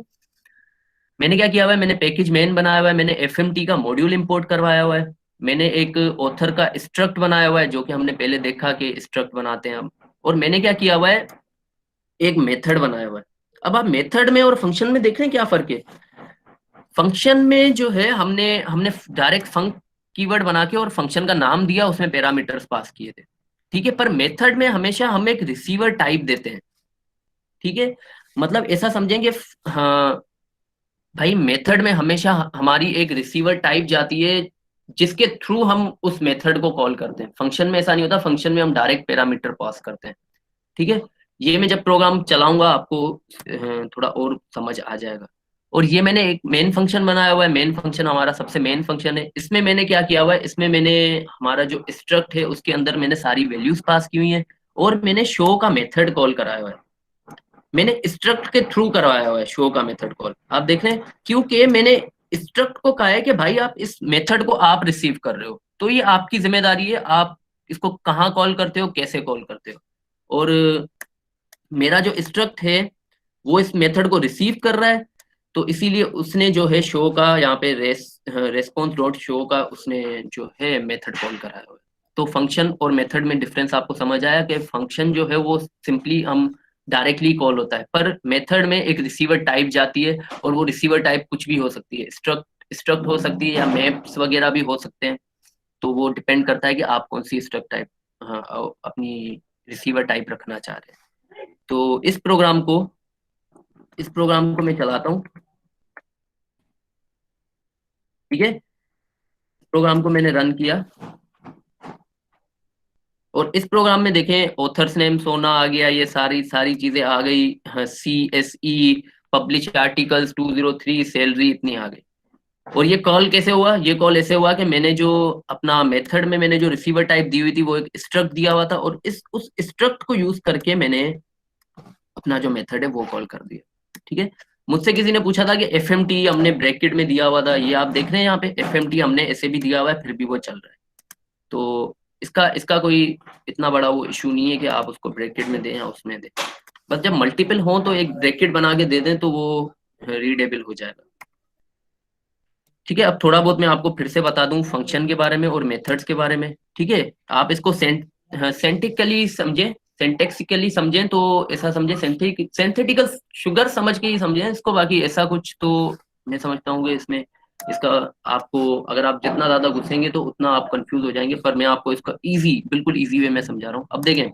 मैंने क्या किया हुआ है, मैंने पैकेज मेन बनाया हुआ है, मैंने एफएमटी का मॉड्यूल इंपोर्ट करवाया हुआ है, मैंने एक ऑथर का स्ट्रक्ट बनाया हुआ है जो कि हमने पहले देखा कि स्ट्रक्ट बनाते हैं हम, और मैंने क्या किया हुआ है, एक मेथड बनाया हुआ है। अब आप मेथड में और फंक्शन में देख रहे हैं क्या फर्क है। फंक्शन में जो है हमने हमने डायरेक्ट फंक कीवर्ड बना के और फंक्शन का नाम दिया, उसमें पैरामीटर्स पास किए थे। ठीक है, पर मेथड में हमेशा हम एक रिसीवर टाइप देते हैं। ठीक है, मतलब ऐसा समझेंगे, हाँ भाई, मेथड में हमेशा हमारी एक रिसीवर टाइप जाती है जिसके थ्रू हम उस मेथड को कॉल करते हैं। फंक्शन में ऐसा नहीं होता, फंक्शन में हम डायरेक्ट पैरामीटर पास करते हैं। ठीक है, ये मैं जब प्रोग्राम चलाऊंगा आपको थोड़ा और समझ आ जाएगा। और ये मैंने एक मेन फंक्शन बनाया हुआ है, मेन फंक्शन हमारा सबसे मेन फंक्शन है। इसमें मैंने क्या किया हुआ है, इसमें मैंने हमारा जो स्ट्रक्ट है उसके अंदर मैंने सारी वैल्यूज पास की हुई है, और मैंने शो का मेथड कॉल कराया हुआ है। मैंने स्ट्रक्ट के थ्रू करवाया हुआ है शो का मेथड कॉल, आप देख रहे हैं, क्योंकि मैंने स्ट्रक्ट को कहा है कि भाई आप इस मेथड को आप रिसीव कर रहे हो, तो ये आपकी जिम्मेदारी है, आप इसको कहाँ कॉल करते हो, कैसे कॉल करते हो। और मेरा जो स्ट्रक्ट है वो इस मेथड को रिसीव कर रहा है, तो इसीलिए उसने जो है शो का यहाँ पे रेस्पॉन्स डॉट शो का उसने जो है मेथड कॉल कराया हुआ है। तो फंक्शन और मेथड में डिफरेंस आपको समझ आया कि फंक्शन जो है वो सिंपली हम डायरेक्टली कॉल होता है, पर मेथड में एक रिसीवर टाइप जाती है, और वो रिसीवर टाइप कुछ भी हो सकती है, स्ट्रक्ट हो सकती है या मैप्स वगैरह भी हो सकते हैं। तो वो डिपेंड करता है कि आप कौन सी स्ट्रक्ट टाइप अपनी रिसीवर टाइप रखना चाह रहे हैं। तो इस प्रोग्राम को मैं चलाता हूँ। ठीक है, प्रोग्राम को मैंने रन किया, और इस प्रोग्राम में देखें ऑथर्स नेम सोना आ गया, ये सारी सारी चीजें आ गई, CSE पब्लिश आर्टिकल्स 203 सैलरी इतनी आ गई। और ये कॉल कैसे हुआ, ये कॉल ऐसे हुआ कि मैंने जो अपना मेथड में मैंने जो रिसीवर टाइप दी हुई थी वो एक स्ट्रक्ट दिया हुआ था, और उस स्ट्रक्ट को यूज करके मैंने अपना जो मेथड है वो कॉल कर दिया। ठीक है, मुझसे किसी ने पूछा था कि FMT हमने ब्रैकेट में दिया हुआ था, ये आप देख रहे हैं यहाँ पे FMT हमने ऐसे भी दिया हुआ है, फिर भी वो चल रहा है। तो इसका इसका कोई इतना बड़ा वो इशू नहीं है कि आप उसको ब्रैकेट में दें या उसमें दें, बस जब मल्टीपल हो तो एक ब्रैकेट बना के दे दें तो वो रीडेबल हो जाएगा। ठीक है, अब थोड़ा बहुत मैं आपको फिर से बता दूं फंक्शन के बारे में और मेथड्स के बारे में। ठीक है, आप इसको सेंटिकली समझें, सेंटेक्सिकली समझें, तो ऐसा समझें, सिंथेटिकल शुगर समझ के ही समझें इसको, बाकी ऐसा कुछ तो मैं समझता हूँ कि इसमें इसका आपको अगर आप जितना ज़्यादा घुसेंगे तो उतना आप कंफ्यूज हो जाएंगे, पर मैं आपको इसका बिल्कुल ईजी वे में समझा रहा हूँ। अब देखें,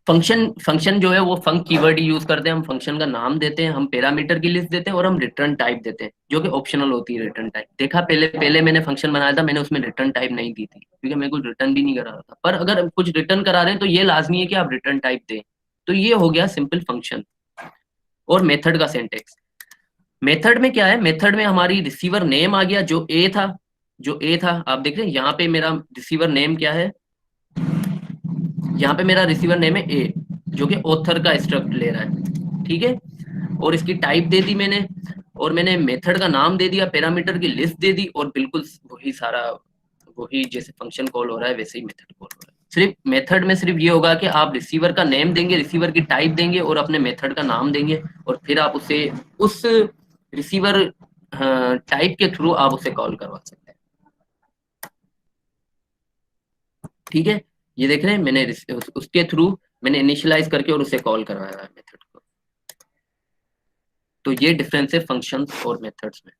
फंक्शन जो है वो फंक कीवर्ड ही यूज करते हैं। हम फंक्शन का नाम देते हैं, हम पैरामीटर की लिस्ट देते हैं और हम रिटर्न टाइप देते हैं, जो कि ऑप्शनल होती है रिटर्न टाइप। देखा, पहले पहले मैंने फंक्शन बनाया था, मैंने उसमें रिटर्न टाइप नहीं दी थी क्योंकि मैं कुछ रिटर्न भी नहीं करा रहा था। पर अगर कुछ रिटर्न करा रहे हैं तो ये लाजमी है कि आप रिटर्न टाइप दें। तो ये हो गया सिंपल फंक्शन। और मेथड का सिंटेक्स, मेथड में क्या है, मेथड में हमारी रिसीवर नेम आ गया जो ए था, आप देख रहे हैं यहाँ पे मेरा रिसीवर नेम क्या है, यहाँ पे मेरा रिसीवर नेम है ए, जो कि ऑथर का स्ट्रक्ट ले रहा है, ठीक है। और इसकी टाइप दे दी मैंने, और मैंने मेथड का नाम दे दिया, पैरामीटर की लिस्ट दे दी, और बिल्कुल वही सारा, वही जैसे फंक्शन कॉल हो रहा है वैसे ही मेथड कॉल हो रहा है। सिर्फ मेथड में सिर्फ ये होगा कि आप रिसीवर का नेम देंगे, रिसीवर की टाइप देंगे और अपने मेथड का नाम देंगे, और फिर आप उसे उस रिसीवर टाइप के थ्रू आप उसे कॉल करवा सकते हैं, ठीक है। ये देख रहे हैं, मैंने उसके थ्रू मैंने इनिशियलाइज करके और उसे कॉल करवाया है मेथड को। तो ये डिफरेंस है फंक्शंस और मेथड्स में,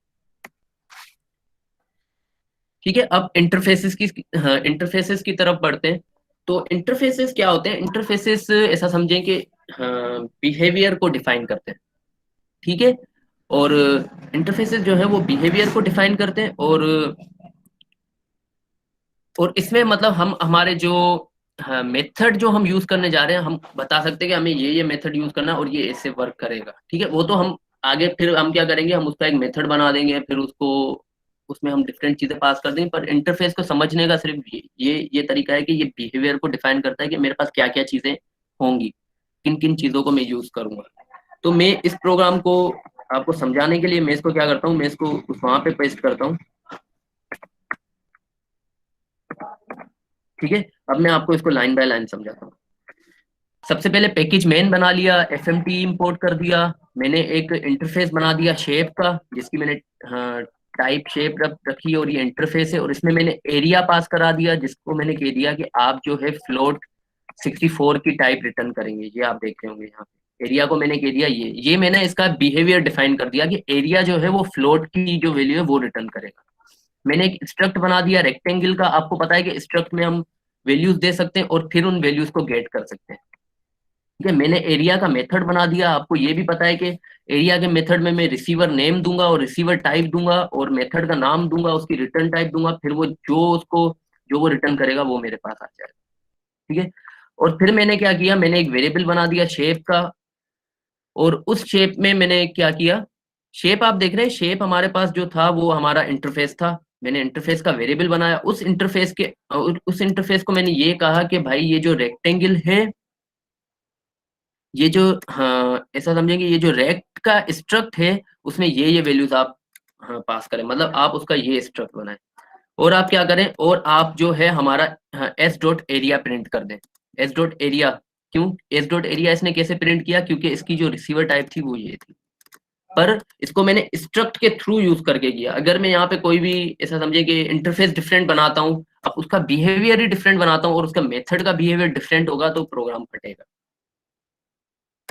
ठीक है। अब इंटरफेसेस की तरफ बढ़ते हैं। तो इंटरफेसेस क्या होते हैं, इंटरफेसेस ऐसा समझें कि बिहेवियर को डिफाइन करते हैं, ठीक है। और इंटरफेसेस जो है वो बिहेवियर को डिफाइन करते हैं, और इसमें मतलब हम हमारे जो मेथड जो हम यूज करने जा रहे हैं, हम बता सकते हैं कि हमें ये मेथड यूज करना है और ये ऐसे वर्क करेगा, ठीक है। वो तो हम आगे फिर हम क्या करेंगे, हम उसका एक मेथड बना देंगे, फिर उसको उसमें हम डिफरेंट चीजें पास कर देंगे। पर इंटरफेस को समझने का सिर्फ ये तरीका है कि ये बिहेवियर को डिफाइन करता है कि मेरे पास क्या क्या चीजें होंगी, किन किन चीजों को मैं यूज करूंगा। तो मैं इस प्रोग्राम को आपको समझाने के लिए मैं इसको क्या करता हूँ, मैं इसको वहां पे पेस्ट करता हूँ, ठीक है। अब मैं आपको इसको लाइन बाय लाइन समझाता हूँ। सबसे पहले पैकेज मेन बना लिया, एफएमटी इंपोर्ट कर दिया, मैंने एक इंटरफेस बना दिया शेप का, जिसकी मैंने टाइप शेप रखी, और ये इंटरफेस है। और इसमें मैंने एरिया पास करा दिया, जिसको मैंने कह दिया कि आप जो है फ्लोट 64 की टाइप रिटर्न करेंगे। ये आप देख रहे होंगे यहाँ पे एरिया को मैंने कह दिया, ये मैंने इसका बिहेवियर डिफाइन कर दिया कि एरिया जो है वो फ्लोट की जो वैल्यू है वो रिटर्न करेगा। मैंने एक स्ट्रक्ट बना दिया रेक्टेंगल का, आपको पता है कि स्ट्रक्ट में हम वैल्यूज दे सकते हैं और फिर उन वैल्यूज को गेट कर सकते हैं, ठीक है। मैंने एरिया का मेथड बना दिया, आपको ये भी पता है कि एरिया के मेथड में मैं रिसीवर नेम दूंगा और रिसीवर टाइप दूंगा और मेथड का नाम दूंगा, उसकी रिटर्न टाइप दूंगा, फिर वो जो वो रिटर्न करेगा वो मेरे पास आ जाएगा, ठीक है। और फिर मैंने क्या किया, मैंने एक वेरिएबल बना दिया शेप का, और उस शेप में मैंने क्या किया, शेप आप देख रहे हैं, शेप हमारे पास जो था वो हमारा इंटरफेस था। मैंने इंटरफेस का वेरिएबल बनाया, उस इंटरफेस को मैंने ये कहा कि भाई ये जो रेक्टेंगल है, ये जो, हाँ ऐसा समझेंगे, ये जो रेक्ट का स्ट्रक्ट है उसमें ये वैल्यूज आप पास करें, मतलब आप उसका ये स्ट्रक्ट बनाएं। और आप क्या करें, और आप जो है हमारा एस डॉट एरिया प्रिंट कर दें। एस डॉट एरिया क्यों, एस डॉट एरिया इसने कैसे प्रिंट किया, क्योंकि इसकी जो रिसीवर टाइप थी वो ये थी, पर इसको मैंने स्ट्रक्ट के थ्रू यूज करके किया। अगर मैं यहाँ पे कोई भी ऐसा समझे कि इंटरफेस डिफरेंट बनाता हूँ, अब उसका बिहेवियर ही डिफरेंट बनाता हूँ और उसका मेथड का बिहेवियर डिफरेंट होगा तो प्रोग्राम फटेगा,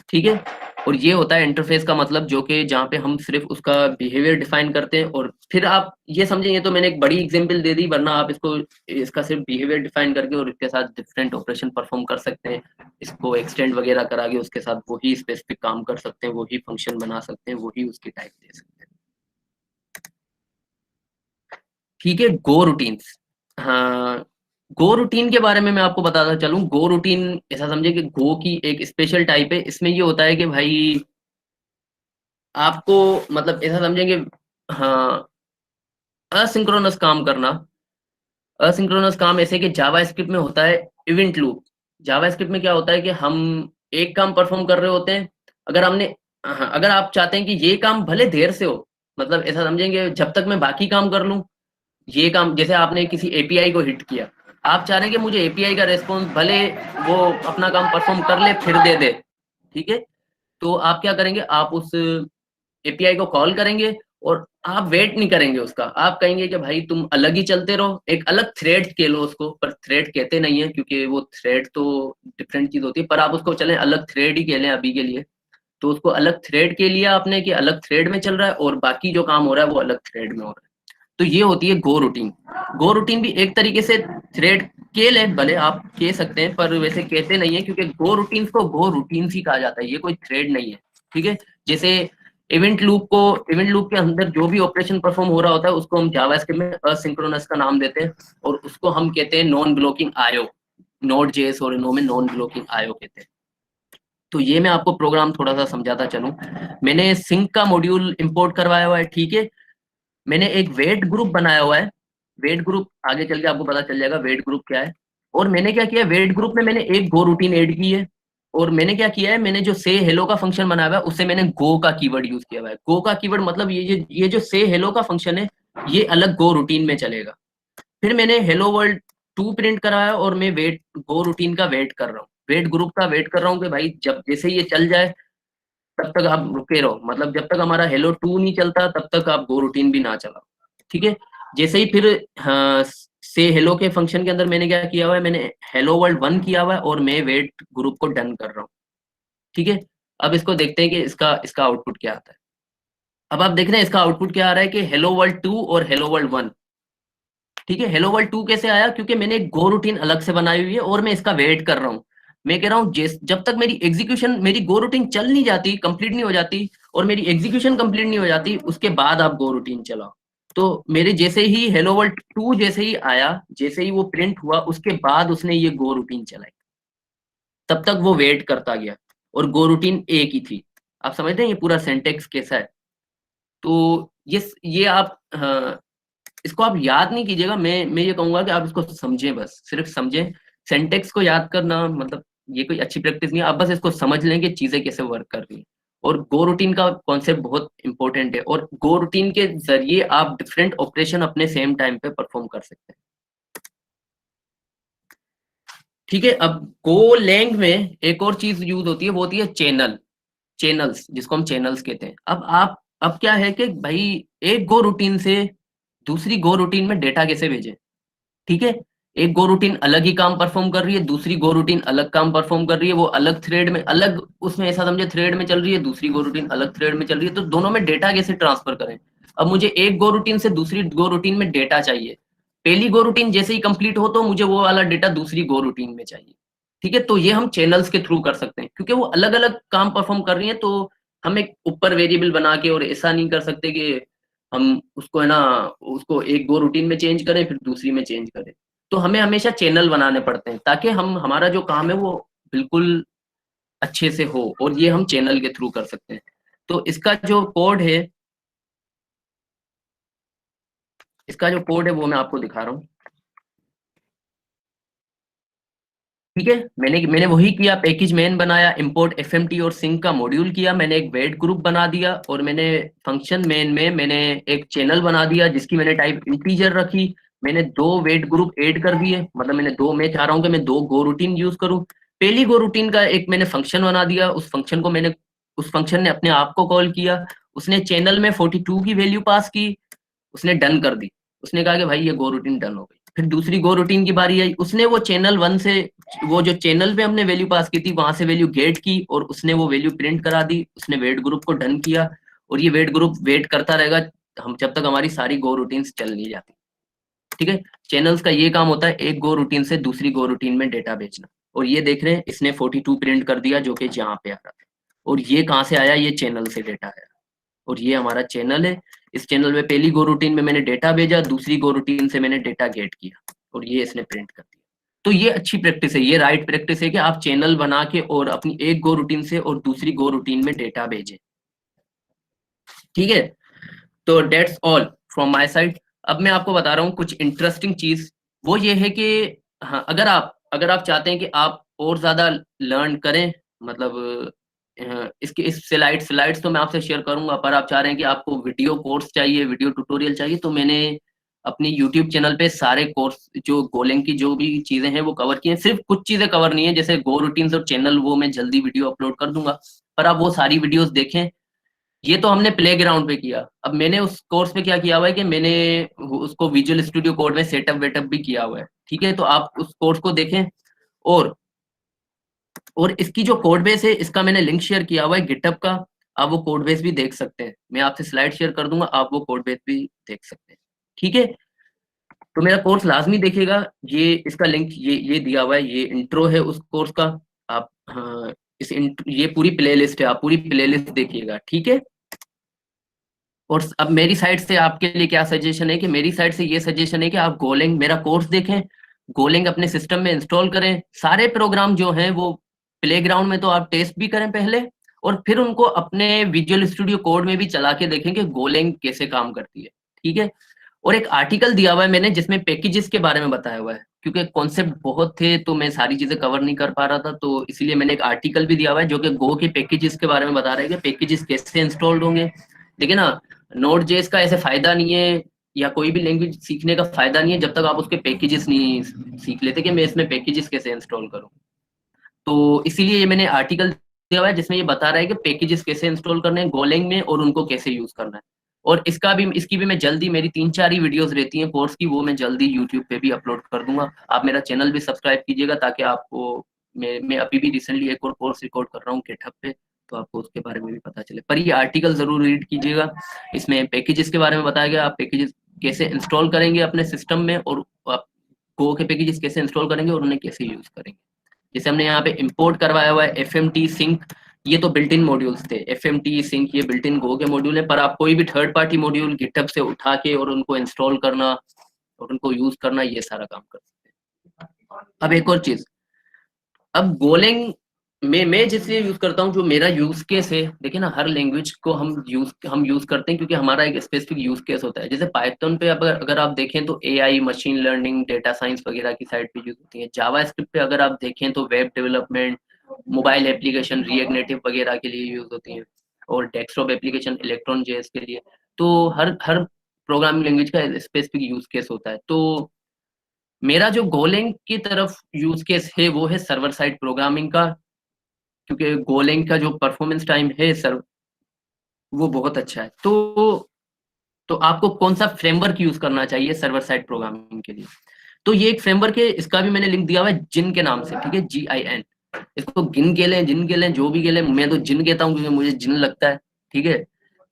ठीक है। और ये होता है इंटरफेस का मतलब, जो कि जहाँ पे हम सिर्फ उसका बिहेवियर डिफाइन करते हैं, और फिर आप ये समझेंगे। तो मैंने एक बड़ी एग्जांपल दे दी, वरना आप इसका सिर्फ बिहेवियर डिफाइन करके और इसके साथ डिफरेंट ऑपरेशन परफॉर्म कर सकते हैं, इसको एक्सटेंड वगैरह करा के उसके साथ वही स्पेसिफिक काम कर सकते हैं, वही फंक्शन बना सकते हैं, वही उसकी टाइप दे सकते हैं, ठीक है। गो रूटीन्स, हाँ गो रूटीन के बारे में मैं आपको बताता चलूं। गो रूटीन ऐसा समझे कि गो की एक स्पेशल टाइप है। इसमें ये होता है कि भाई आपको मतलब ऐसा समझेंगे, हाँ असिंक्रोनस काम करना। असिंक्रोनस काम ऐसे कि जावा स्क्रिप्ट में होता है इवेंट लूप। जावा स्क्रिप्ट में क्या होता है कि हम एक काम परफॉर्म कर रहे होते हैं, अगर हमने, हाँ, अगर आप चाहते हैं कि ये काम भले देर से हो, मतलब ऐसा समझेंगे जब तक मैं बाकी काम कर लूं, ये काम जैसे आपने किसी एपीआई को हिट किया, आप चाह रहे हैं कि मुझे एपीआई का रेस्पॉन्स भले वो अपना काम परफॉर्म कर ले फिर दे दे, ठीक है। तो आप क्या करेंगे, आप उस एपीआई को कॉल करेंगे और आप वेट नहीं करेंगे उसका, आप कहेंगे कि भाई तुम अलग ही चलते रहो, एक अलग थ्रेड कह लो उसको, पर थ्रेड कहते नहीं है क्योंकि वो थ्रेड तो डिफरेंट चीज होती है, पर आप उसको चलें अलग थ्रेड ही कह लें अभी के लिए। तो उसको अलग थ्रेड के लिए आपने कि अलग थ्रेड में चल रहा है और बाकी जो काम हो रहा है वो अलग थ्रेड में हो रहा है। तो ये होती है गो रूटीन। गो रूटीन भी एक तरीके से थ्रेड केल है, भले आप कह सकते हैं पर वैसे कहते नहीं है, क्योंकि गो रूटीन को गो रूटीन ही कहा जाता है, ये कोई थ्रेड नहीं है। ठीक है, जैसे इवेंट लूप के अंदर जो भी ऑपरेशन परफॉर्म हो रहा होता है उसको हम जावास्क्रिप्ट में असिंक्रोनस का नाम देते हैं, और उसको हम कहते हैं non blocking IO. Node JS और इनो में नॉन ब्लॉकिंग आईओ कहते हैं। तो ये मैं आपको प्रोग्राम थोड़ा सा समझाता चलूं। मैंने सिंक का मॉड्यूल इंपोर्ट करवाया हुआ है, ठीक है। मैंने एक वेट ग्रुप बनाया हुआ है। वेट ग्रुप आगे चल के आपको पता चल जाएगा वेट ग्रुप क्या है। और मैंने क्या किया, वेट ग्रुप में मैंने एक गो रूटीन ऐड की है। और मैंने क्या किया है, मैंने जो से हेलो का फंक्शन बनाया हुआ है उससे मैंने गो का कीवर्ड यूज किया हुआ है। गो का कीवर्ड मतलब ये जो से हेलो का फंक्शन है ये अलग गो रूटीन में चलेगा। फिर मैंने हेलो वर्ल्ड 2 प्रिंट कराया और मैं वेट गो रूटीन का वेट कर रहा हूँ, वेट ग्रुप का वेट कर रहा हूँ कि भाई जब जैसे ये चल जाए तब तक आप रुके रहो, मतलब जब तक हमारा हेलो 2 नहीं चलता तब तक आप गो रूटीन भी ना चलाओ। ठीक है, जैसे ही फिर हाँ, से हेलो के फंक्शन के अंदर मैंने क्या किया हुआ है, मैंने हेलो वर्ल्ड 1 किया हुआ है और मैं वेट ग्रुप को डन कर रहा हूँ। ठीक है, अब इसको देखते हैं कि इसका इसका आउटपुट क्या आता है। अब आप देख रहे हैं इसका आउटपुट क्या आ रहा है कि हेलो वर्ल्ड 2 और हेलो वर्ल्ड 1। ठीक है, हेलो वर्ल्ड 2 कैसे आया, क्योंकि मैंने एक गो रूटीन अलग से बनाई हुई है और मैं इसका वेट कर रहा हूँ। मैं कह रहा हूँ जब तक मेरी एग्जीक्यूशन, मेरी गो रूटीन चल नहीं जाती, कंप्लीट नहीं हो जाती और मेरी एग्जीक्यूशन कंप्लीट नहीं हो जाती, उसके बाद आप गो रूटीन चलाओ। तो मेरे जैसे ही हेलो वर्ल्ड 2 जैसे ही आया, जैसे ही वो प्रिंट हुआ उसके बाद उसने ये गो रूटीन चलाई, तब तक वो वेट करता गया और गो रूटीन एक ही थी। आप समझते हैं ये पूरा सेंटेक्स कैसा है। तो ये आप इसको आप याद नहीं कीजिएगा, मैं ये कहूंगा कि आप इसको समझें, बस सिर्फ समझें। सेंटेक्स को याद करना मतलब ये कोई अच्छी प्रैक्टिस नहीं है, आप बस इसको समझ लें कि चीजें कैसे वर्क कर रही हैं। और गो रूटीन का कॉन्सेप्ट बहुत इंपॉर्टेंट है और गो रूटीन के जरिए आप डिफरेंट ऑपरेशन अपने सेम टाइम पे परफॉर्म कर सकते हैं। ठीक है, अब गो लैंग में एक और चीज यूज होती है, वो होती है चैनल्स, जिसको हम चैनल्स कहते हैं। अब क्या है कि भाई एक गो रूटीन से दूसरी गो रूटीन में डेटा कैसे भेजें। ठीक है, एक गो रूटीन अलग ही काम परफॉर्म कर रही है, दूसरी गो रूटीन अलग काम परफॉर्म कर रही है, वो अलग थ्रेड में, अलग उसमें ऐसा समझे थ्रेड में चल रही है, दूसरी गो रूटीन अलग थ्रेड में चल रही है। तो दोनों में डेटा कैसे ट्रांसफर करें। अब मुझे एक गो रूटीन से दूसरी गो रूटीन में डेटा चाहिए, पहली गो रूटीन जैसे ही कंप्लीट हो तो मुझे वो वाला डेटा दूसरी गो रूटीन में चाहिए। ठीक है, तो ये हम चैनल्स के थ्रू कर सकते हैं, क्योंकि वो अलग अलग काम परफॉर्म कर रही है। तो हम एक ऊपर वेरिएबल बना के और ऐसा नहीं कर सकते कि हम उसको है ना, उसको एक गो रूटीन में चेंज करें फिर दूसरी में चेंज करें। तो हमें हमेशा चैनल बनाने पड़ते हैं ताकि हम हमारा जो काम है वो बिल्कुल अच्छे से हो, और ये हम चैनल के थ्रू कर सकते हैं। तो इसका जो कोड है वो मैं आपको दिखा रहा हूँ। ठीक है, मैंने वही किया, पैकेज मेन बनाया, इंपोर्ट एफएमटी और सिंक का मॉड्यूल किया, मैंने एक वेट ग्रुप बना दिया और मैंने फंक्शन मेन में मैंने एक चैनल बना दिया जिसकी मैंने टाइप इंटीजर रखी। मैंने 2 वेट ग्रुप ऐड कर दिए, मतलब मैं चाह रहा हूँ कि मैं 2 गो रूटीन यूज करूँ। पहली गो रूटीन का एक मैंने फंक्शन बना दिया, उस फंक्शन ने अपने आप को कॉल किया, उसने चैनल में 42 की वैल्यू पास की, उसने डन कर दी, उसने कहा कि भाई ये गो रूटीन डन हो गई। फिर दूसरी गो रूटीन की बारी आई, उसने वो चैनल 1 से, वो जो चैनल पे हमने वैल्यू पास की थी वहां से वैल्यू गेट की और उसने वो वैल्यू प्रिंट करा दी, उसने वेट ग्रुप को डन किया। और ये वेट ग्रुप वेट करता रहेगा हम जब तक हमारी सारी गो रूटीन्स चल नहीं जाती। ठीक है, चैनल्स का ये काम होता है एक गो रूटीन से दूसरी गो रूटीन में डेटा भेजना। और ये देख रहे हैं इसने 42 प्रिंट कर दिया जो कि यहाँ पे आ रहा था। और ये कहाँ से आया, ये चैनल से डेटा आया। और ये हमारा चैनल है, इस चैनल में पहली गो रूटीन में मैंने डेटा भेजा, दूसरी गो रूटीन से मैंने डेटा गेट किया और ये इसने प्रिंट कर दिया। तो ये अच्छी प्रैक्टिस है, ये राइट प्रैक्टिस है कि आप चैनल बना के और अपनी एक गो रूटीन से और दूसरी गो रूटीन में डेटा भेजें। ठीक है, तो that's all from my side. अब मैं आपको बता रहा हूँ कुछ इंटरेस्टिंग चीज, वो ये है कि हाँ, अगर आप चाहते हैं कि आप और ज्यादा लर्न करें, मतलब इसके इस स्लाइड्स तो मैं आपसे शेयर करूंगा, पर आप चाह रहे हैं कि आपको वीडियो कोर्स चाहिए, वीडियो ट्यूटोरियल चाहिए, तो मैंने अपनी यूट्यूब चैनल पे सारे कोर्स जो गोलैंग की जो भी चीजें हैं वो कवर की हैं। सिर्फ कुछ चीजें कवर नहीं है, जैसे गो रूटीन्स और चैनल, वो मैं जल्दी वीडियो अपलोड कर दूंगा, पर आप वो सारी वीडियोस देखें। ये तो हमने प्ले ग्राउंड पे किया। अब मैंने उस कोर्स पे क्या किया हुआ है कि मैंने उसको विजुअल स्टूडियो कोड में सेटअप वेटअप भी किया हुआ है। ठीक है, तो आप उस कोर्स को देखें और और इसकी जो कोड बेस है इसका मैंने लिंक शेयर किया हुआ है गिटहब का, आप वो कोड बेस भी देख सकते हैं। मैं आपसे स्लाइड शेयर कर दूंगा, आप वो कोड बेस भी देख सकते हैं। ठीक है, तो मेरा कोर्स लाजमी देखिएगा, ये इसका लिंक ये दिया हुआ है, ये इंट्रो है उस कोर्स का। आप हाँ, ये पूरी प्लेलिस्ट है, आप पूरी प्लेलिस्ट देखिएगा। ठीक है, और अब मेरी साइड से आपके लिए क्या सजेशन है कि मेरी साइड से ये सजेशन है कि आप गोलैंग मेरा कोर्स देखें, गोलैंग अपने सिस्टम में इंस्टॉल करें, सारे प्रोग्राम जो हैं वो प्लेग्राउंड में तो आप टेस्ट भी करें पहले, और फिर उनको अपने विजुअल स्टूडियो कोड में भी चला के देखें कि गोलैंग कैसे काम करती है। ठीक है, और एक आर्टिकल दिया हुआ है मैंने जिसमें पैकेजेस के बारे में बताया हुआ है, क्योंकि कॉन्सेप्ट बहुत थे तो मैं सारी चीजें कवर नहीं कर पा रहा था, तो इसीलिए मैंने एक आर्टिकल भी दिया हुआ है जो कि गो के पैकेजेस के बारे में बता रहा है कि पैकेजेस कैसे इंस्टॉल्ड होंगे। देखिए ना, नोड जेएस का ऐसे फायदा नहीं है, या कोई भी लैंग्वेज सीखने का फायदा नहीं है जब तक आप उसके पैकेजेस नहीं सीख लेते कि मैं इसमें पैकेजेस कैसे इंस्टॉल करूं। तो इसीलिए ये मैंने आर्टिकल दिया हुआ है जिसमें ये बता रहा है कि पैकेजेस कैसे इंस्टॉल करने हैं गोलैंग में और उनको कैसे यूज करना है। और इसकी भी मैं जल्दी, मेरी 3-4 ही वीडियोस रहती हैं कोर्स की, वो मैं जल्दी यूट्यूब पे भी अपलोड कर दूंगा। आप मेरा चैनल भी सब्सक्राइब कीजिएगा ताकि आपको, मैं अभी भी रिसेंटली एक और कोर्स रिकॉर्ड कर रहा हूँ गिटहब पे, तो आपको उसके बारे में भी पता चले। पर ये आर्टिकल जरूर रीड कीजिएगा, इसमें पैकेजेस के बारे में बताया गया, आप पैकेजेस कैसे इंस्टॉल करेंगे अपने सिस्टम में, और आप गो के पैकेजेस कैसे इंस्टॉल करेंगे और उन्हें कैसे यूज करेंगे। जैसे हमने यहाँ पे इंपोर्ट करवाया हुआ है FMT सिंक, ये तो बिल्ट इन मॉड्यूल्स थे। FMT सिंक ये बिल्ट इन गो के मॉड्यूल है, पर आप कोई भी थर्ड पार्टी मॉड्यूल गिटहब से उठा के और उनको इंस्टॉल करना और उनको यूज करना, ये सारा काम कर सकते हैं। अब एक और चीज, अब गोलैंग में मैं जिससे यूज करता हूँ, जो मेरा यूज केस है, देखिए ना हर लैंग्वेज को हम यूज करते हैं क्योंकि हमारा एक स्पेसिफिक यूज केस होता है। जैसे पाइथन पे अगर आप देखें तो AI, machine learning, data science वगैरह की साइड पे यूज होती है। जावा स्क्रिप्ट पे अगर आप देखें तो web development, mobile application, react native वगैरह के लिए यूज होती हैं, और डेस्कटॉप एप्लीकेशन इलेक्ट्रॉन जेएस के लिए। तो हर प्रोग्रामिंग लैंग्वेज का स्पेसिफिक यूज केस होता है। तो मेरा जो गोलैंग की तरफ यूज केस है वो है सर्वर साइड प्रोग्रामिंग का, क्योंकि गोलैंग का जो परफॉर्मेंस टाइम है सर वो बहुत अच्छा है। तो आपको कौन सा फ्रेमवर्क यूज करना चाहिए सर्वर साइड प्रोग्रामिंग के लिए, तो ये एक फ्रेमवर्क है, इसका भी मैंने लिंक दिया हुआ है जिन के नाम से। ठीक है, GIN, इसको गिन के लें, जिन के लें, जो भी के लें, मैं तो जिन कहता हूँ क्योंकि मुझे जिन लगता है। ठीक है,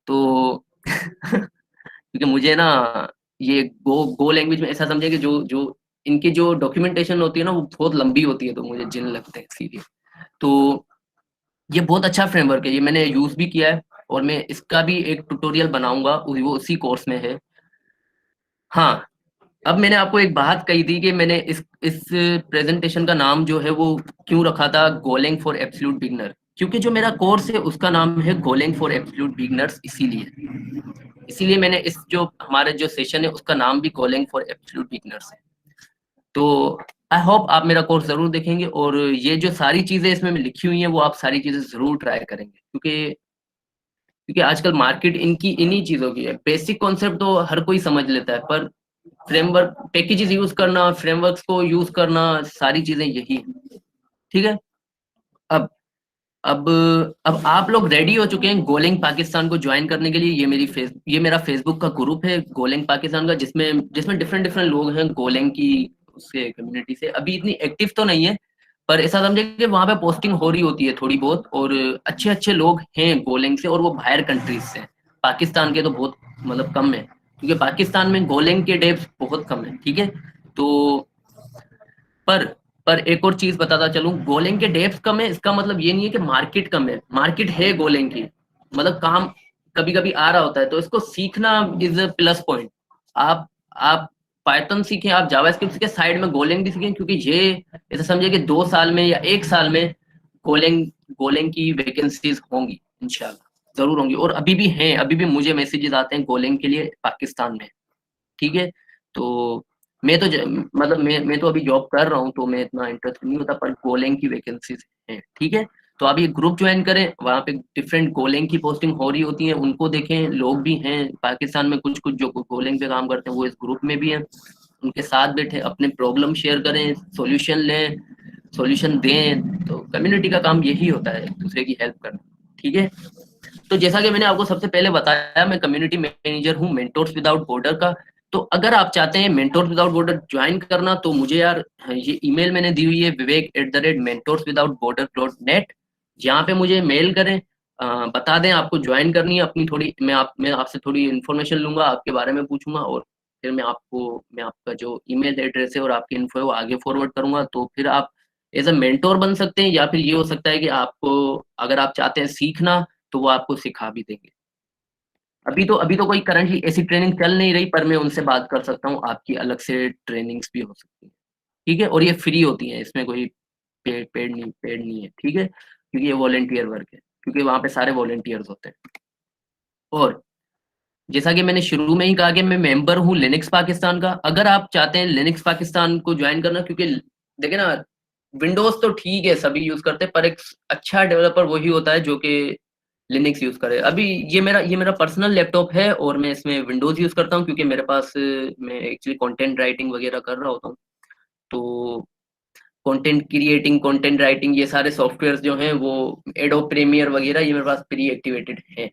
तो क्योंकि मुझे ना ये गो लैंग्वेज में ऐसा समझे कि जो जो इनकी जो डॉक्यूमेंटेशन होती है ना वो बहुत लंबी होती है, तो मुझे जिन लगते हैं सीरियस। तो ये बहुत अच्छा फ्रेमवर्क है, ये मैंने यूज भी किया है, और मैं इसका भी एक ट्यूटोरियल बनाऊंगा, वो उसी कोर्स में है। हाँ, अब मैंने आपको एक बात कही थी कि मैंने इस प्रेजेंटेशन का नाम जो है वो क्यों रखा था गोलैंग फॉर एब्सोल्यूट बिगनर, क्योंकि जो मेरा कोर्स है उसका नाम है गोलैंग फॉर एब्सोल्यूट बिगनर्स, इसीलिए मैंने इस जो हमारे जो सेशन है उसका नाम भी गोलैंग फॉर एब्सोल्यूट बिगनर्स है। तो आई होप आप मेरा कोर्स जरूर देखेंगे, और ये जो सारी चीजें इसमें लिखी हुई हैं वो आप सारी चीजें जरूर ट्राई करेंगे, क्योंकि आजकल मार्केट इन्हीं चीजों की है। बेसिक कॉन्सेप्ट तो हर कोई समझ लेता है, पर फ्रेमवर्क, पैकेजेस यूज करना, फ्रेमवर्क्स को यूज करना, सारी चीजें यही है। ठीक है, अब अब अब आप लोग रेडी हो चुके हैं गोलैंग पाकिस्तान को ज्वाइन करने के लिए। ये मेरा फेसबुक का ग्रुप है गोलैंग पाकिस्तान का, जिसमें जिसमें डिफरेंट डिफरेंट लोग हैं गोलैंग की उससे कम्युनिटी से। अभी इतनी एक्टिव तो नहीं है, पर ऐसा समझे कि वहां पे पोस्टिंग हो रही होती है थोड़ी बहुत, और अच्छे अच्छे लोग हैं गोलैंग से, और वो बाहर कंट्रीज से हैं। पाकिस्तान के तो बहुत मतलब कम है, क्योंकि पाकिस्तान में गोलैंग के डेव्स बहुत कम है। ठीक है, तो पर एक और चीज बताता चलूं, गोलैंग के डेप्थ कम है इसका मतलब ये नहीं है कि मार्केट कम है, मार्केट है गोलैंग की, मतलब काम कभी कभी आ रहा होता है, तो इसको सीखना इज अ प्लस पॉइंट। आप पाइथन सीखें, आप जावास्क्रिप्ट सीखें, साइड में गोलैंग भी सीखें, क्योंकि ये ऐसा समझिए कि 2 साल में या 1 साल में गोलैंग गोलैंग की वैकेंसीज होंगी, इंशाल्लाह जरूर होंगी, और अभी भी हैं, अभी भी मुझे मैसेजेस आते हैं गोलैंग के लिए पाकिस्तान में। ठीक है, तो मैं तो मतलब मैं तो अभी जॉब कर रहा हूँ, तो मैं इतना इंटरेस्ट नहीं होता, पर गोलैंग की वैकेंसीज है। ठीक है, तो आप ये ग्रुप ज्वाइन करें, वहाँ पे डिफरेंट गोलैंग की पोस्टिंग हो रही होती है, उनको देखें। लोग भी हैं पाकिस्तान में कुछ कुछ जो गोलैंग पे काम करते हैं, वो इस ग्रुप में भी हैं, उनके साथ बैठे अपने प्रॉब्लम शेयर करें, सॉल्यूशन लें, सॉल्यूशन दें। तो कम्युनिटी का काम यही होता है, एक दूसरे की हेल्प करना। ठीक है, तो जैसा कि मैंने आपको सबसे पहले बताया, मैं कम्युनिटी मैनेजर हूँ मेंटोर्स विदाउट बॉर्डर का। तो अगर आप चाहते हैं मेंटोर्स विदाउट बॉर्डर ज्वाइन करना, तो मुझे यार ये ईमेल मैंने दी हुई है vivek@mentorswithoutborder.net, यहाँ पे मुझे मेल करें, बता दें आपको ज्वाइन करनी है अपनी, थोड़ी मैं आपसे थोड़ी इन्फॉर्मेशन लूंगा, आपके बारे में पूछूंगा, और फिर मैं आपका जो ईमेल एड्रेस है और आपकी इन्फो है वो आगे फॉरवर्ड करूंगा। तो फिर आप एज अ मेंटोर बन सकते हैं, या फिर ये हो सकता है कि आपको, अगर आप चाहते हैं सीखना, तो वो आपको सिखा भी देंगे। अभी तो कोई करंटली ऐसी ट्रेनिंग चल नहीं रही, पर मैं उनसे बात कर सकता हूँ, आपकी अलग से ट्रेनिंग्स भी हो सकती है, ठीक है, और ये फ्री होती है, इसमें कोई पेड नहीं है, ठीक है, क्योंकि ये वॉलेंटियर वर्क है, क्योंकि वहाँ पे सारे वॉलेंटियर्स होते हैं। और जैसा कि मैंने शुरू में ही कहा कि मैं मेंबर हूँ लिनक्स पाकिस्तान का। अगर आप चाहते हैं लिनक्स पाकिस्तान को ज्वाइन करना, क्योंकि देखिए ना, विंडोज तो ठीक है सभी यूज करते हैं, पर एक अच्छा डेवलपर वही होता है जो कि लिनक्स यूज करे। अभी ये मेरा पर्सनल लैपटॉप है और मैं इसमें विंडोज यूज करता हूँ, क्योंकि मेरे पास मैं एक्चुअली कंटेंट राइटिंग वगैरह कर रहा होता हूँ, तो कंटेंट राइटिंग ये सारे सॉफ्टवेयर जो हैं वो एडोब प्रीमियर वगैरह ये मेरे पास प्री एक्टिवेटेड है,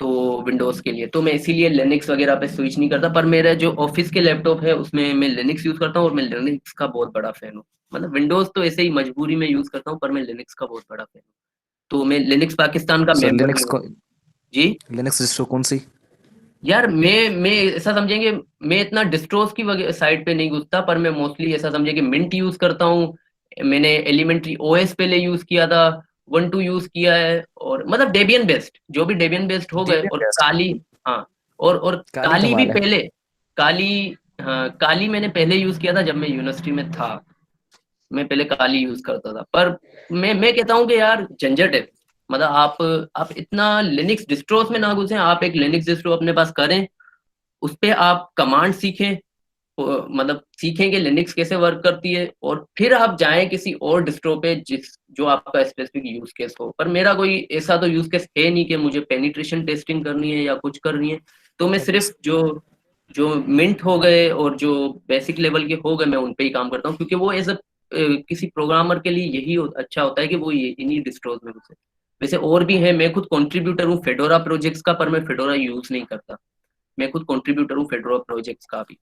तो विंडोज के लिए तो मैं इसीलिए लिनक्स वगैरह पे स्विच नहीं करता। पर मेरा जो ऑफिस के लैपटॉप है उसमें मैं लिनक्स यूज करता हूँ, और मैं लिनक्स का बहुत बड़ा फैन हूँ। मतलब विंडोज तो ऐसे ही मजबूरी में यूज करता हूँ, पर मैं लिनक्स का बहुत बड़ा फैन हूँ, तो मैं लिनक्स पाकिस्तान का सर मेंबर भी हूँ। जी लिनक्स डिस्ट्रो कौन सी? यार, मैं ऐसा समझेंगे, मैं इतना डिस्ट्रोस की साइड पे नहीं घुसता, पर मैं मोस्टली ऐसा समझे कि मिंट यूज करता हूँ। मैंने एलिमेंट्री ओएस पहले यूज किया था, 1.2 यूज किया है, और मतलब डेबियन बेस्ड, जो भी डेबियन बेस्ड हो गए, डेबियन और बेस्ट। काली। हाँ, और काली काली भी कमाल है। पहले, काली, हाँ काली मैंने पहले यूज किया था जब मैं यूनिवर्सिटी में था, मैं पहले काली यूज करता था। पर मैं कहता हूँ कि यार झंझट है, मतलब आप इतना लिनक्स डिस्ट्रोस में ना घुसें, आप एक लिनक्स डिस्ट्रो अपने पास करें, उस पे आप कमांड सीखें, मतलब सीखें कि लिनक्स कैसे वर्क करती है, और फिर आप जाएं किसी और डिस्ट्रो पे जो आपका स्पेसिफिक यूज केस हो। पर मेरा कोई ऐसा तो यूज केस है नहीं कि मुझे पेनिट्रेशन टेस्टिंग करनी है या कुछ करनी है, तो मैं सिर्फ जो जो मिंट हो गए और जो बेसिक लेवल के हो गए मैं उन पे ही काम करता हूँ, क्योंकि वो एज अ किसी प्रोग्रामर के लिए यही अच्छा होता है कि वो ये इन्हीं डिस्ट्रोज में घुसे। वैसे और भी है, मैं खुद कंट्रीब्यूटर हूँ फेडोरा प्रोजेक्ट्स का, पर मैं फेडोरा यूज नहीं करता, मैं खुद कंट्रीब्यूटर हूँ फेडोरा प्रोजेक्ट्स का भी।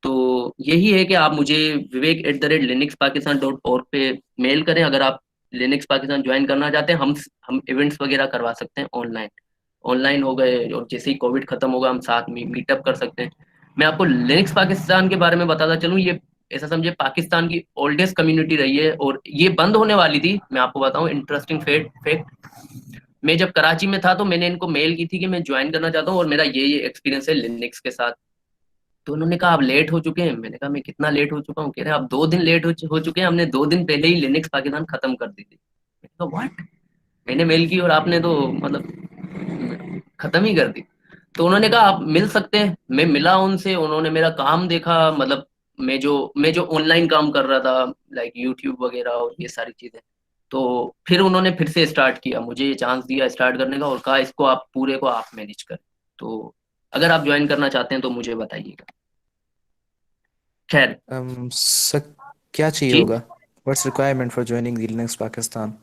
तो यही है कि आप मुझे vivek@linuxpakistan.org पे मेल करें, अगर आप लिनक्स पाकिस्तान ज्वाइन करना चाहते हैं। हम इवेंट्स वगैरह करवा सकते हैं ऑनलाइन, ऑनलाइन हो गए, और जैसे ही कोविड खत्म होगा हम साथ में मीटअप कर सकते हैं। मैं आपको लिनक्स पाकिस्तान के बारे में बताता चलूँ, ये ऐसा समझे पाकिस्तान की ओल्डेस्ट कम्युनिटी रही है, और ये बंद होने वाली थी। मैं आपको बताऊं इंटरेस्टिंग फैक्ट, मैं जब कराची में था तो मैंने इनको मेल की थी कि मैं ज्वाइन करना चाहता हूँ और मेरा ये एक्सपीरियंस है लिनक्स के साथ। तो उन्होंने कहा आप लेट हो चुके हैं। मैंने कहा मैं कितना लेट हो चुका हूँ? कह रहे आप 2 दिन लेट हो चुके हैं, हमने 2 दिन पहले ही लिनक्स पाकिस्तान खत्म कर दी थी। मैंने कहा व्हाट, मैंने मेल की और आपने तो मतलब खत्म ही कर दी। तो उन्होंने कहा आप मिल सकते हैं। मैं मिला उनसे, उन्होंने मेरा काम देखा, मतलब मैं जो ऑनलाइन काम कर रहा था, लाइक यूट्यूब वगैरह और ये सारी चीजें। तो फिर उन्होंने फिर से स्टार्ट किया, मुझे ये चांस दिया स्टार्ट करने का, और कहा इसको आप पूरे को आप मैनेज करें। तो अगर आप ज्वाइन करना चाहते हैं तो मुझे बताइएगा। खैर, सर क्या चाहिए जी, होगा? What's requirement for joining the Linux Pakistan?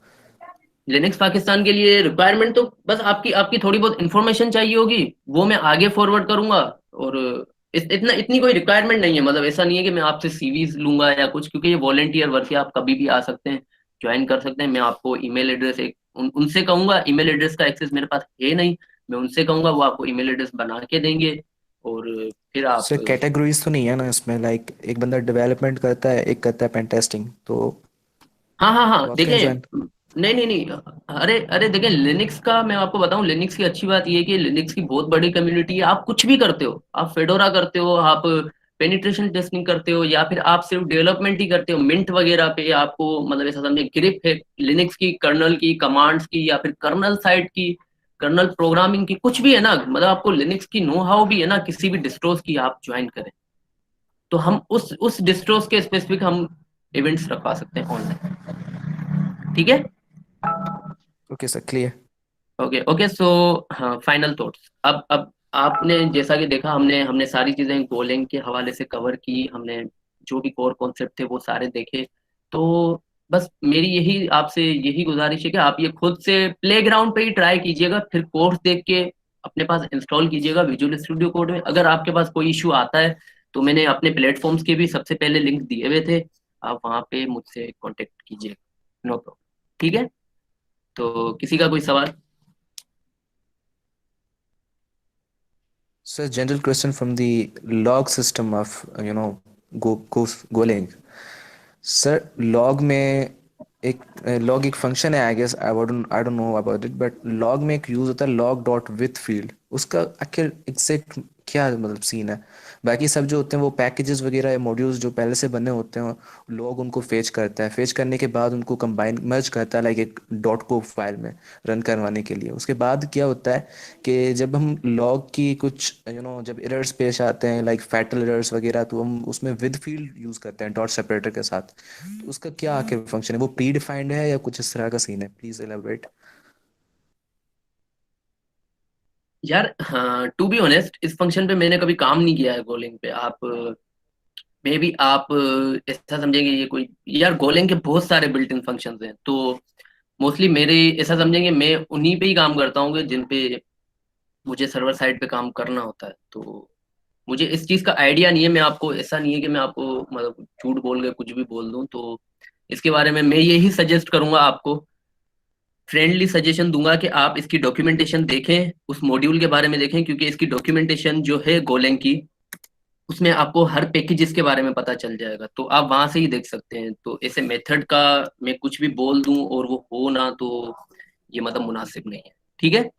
Linux Pakistan के लिए रिक्वायरमेंट तो बस आपकी आपकी थोड़ी बहुत इन्फॉर्मेशन चाहिए होगी, वो मैं आगे फॉरवर्ड करूंगा। और इतनी कोई रिक्वायरमेंट नहीं है, मतलब ऐसा नहीं है कि मैं आपसे सीवीज लूंगा या कुछ, क्योंकि ये वॉलेंटियर वर्क है, आप कभी भी आ सकते हैं, ज्वाइन कर सकते हैं। मैं आपको ईमेल एड्रेस उनसे कहूंगा, ईमेल एड्रेस का एक्सेस मेरे पास है नहीं, मैं उनसे कहूंगा वो आपको ईमेल एड्रेस बना के देंगे, और फिर आप। सर कैटेगरीज तो नहीं है ना इसमें? लाइक एक बंदा डेवलपमेंट करता है, एक करता है पेन टेस्टिंग, तो हाँ हाँ हाँ, वो आप कहीं देखें, ज्वाइन? नहीं नहीं नहीं, अरे अरे देखें, लिनक्स का मैं आपको बताऊं, लिनक्स की अच्छी बात ये है कि लिनक्स की बहुत बड़ी कम्युनिटी है। आप कुछ भी करते हो, आप फेडोरा करते हो, आप पेनिट्रेशन टेस्टिंग करते हो, या फिर आप सिर्फ डेवलपमेंट ही करते हो मिंट वगैरह पे, आपको मतलब ऐसा समझे ग्रिप है लिनक्स की, कर्नल की कमांड्स की, या फिर कर्नल साइड की, कर्नल प्रोग्रामिंग की, कुछ भी है ना, मतलब आपको लिनक्स की नो हाउ भी है ना, किसी भी डिस्ट्रोस की आप ज्वाइन करें, तो हम उस डिस्ट्रोस के स्पेसिफिक हम इवेंट्स रखवा सकते हैं ऑनलाइन, ठीक है। Okay sir, clear. Okay okay, so हाँ, फाइनल थॉट्स। अब आपने जैसा कि देखा, हमने हमने सारी चीजें गोलेंग के हवाले से कवर की, हमने जो भी कोर कॉन्सेप्ट थे वो सारे देखे। तो बस मेरी यही आपसे यही गुजारिश है कि आप ये खुद से प्लेग्राउंड पे ही ट्राई कीजिएगा, फिर कोर्स देख के अपने पास इंस्टॉल कीजिएगा विजुअल स्टूडियो कोड में। अगर आपके पास कोई इशू आता है तो मैंने अपने प्लेटफॉर्म्स के भी सबसे पहले लिंक दिए हुए थे, आप वहाँ पे मुझसे कांटेक्ट कीजिएगा, नो प्रॉब्लम। ठीक है, तो किसी का कोई सवाल? So a general question from the log system of Golang. Sir log में एक लॉग एक फंक्शन है, I guess I don't know about it, but log में एक यूज होता है लॉग डॉट विथ फील्ड, उसका आखिर एग्जैक्ट क्या मतलब सीन है? बाकी सब जो होते हैं वो पैकेजेस वगैरह या मॉड्यूल्स जो पहले से बने होते हैं, लॉग उनको फेच करता है, फेच करने के बाद उनको कंबाइन मर्ज करता है लाइक एक डॉट को फाइल में रन करवाने के लिए। उसके बाद क्या होता है कि जब हम लॉग की कुछ जब एरर्स पेश आते हैं लाइक फैटल एरर्स वगैरह, तो हम उसमें विद फील्ड यूज़ करते हैं डॉट सेपरेटर के साथ। तो उसका क्या आखिर फंक्शन है? वो प्री डिफाइंड है या कुछ इस तरह का सीन है? Please elaborate. यार हाँ, टू बी ऑनेस्ट इस फंक्शन पे मैंने कभी काम नहीं किया है गोलिंग पे। आप मे बी आप ऐसा समझेंगे ये कोई, यार गोलिंग के बहुत सारे बिल्ट इन फंक्शंस हैं, तो मोस्टली मेरे ऐसा समझेंगे मैं उन्हीं पे ही काम करता हूँ जिन पे मुझे सर्वर साइड पे काम करना होता है। तो मुझे इस चीज का आइडिया नहीं है, मैं आपको ऐसा नहीं है कि मैं आपको मतलब झूठ बोल के कुछ भी बोल दूं। तो इसके बारे में मैं यही सजेस्ट करूंगा आपको, फ्रेंडली सजेशन दूंगा कि आप इसकी डॉक्यूमेंटेशन देखें, उस मॉड्यूल के बारे में देखें, क्योंकि इसकी डॉक्यूमेंटेशन जो है गोलैंग की, उसमें आपको हर पैकेजेस के बारे में पता चल जाएगा, तो आप वहां से ही देख सकते हैं। तो ऐसे मेथड का मैं कुछ भी बोल दूं और वो हो ना, तो ये मतलब मुनासिब नहीं है। ठीक है,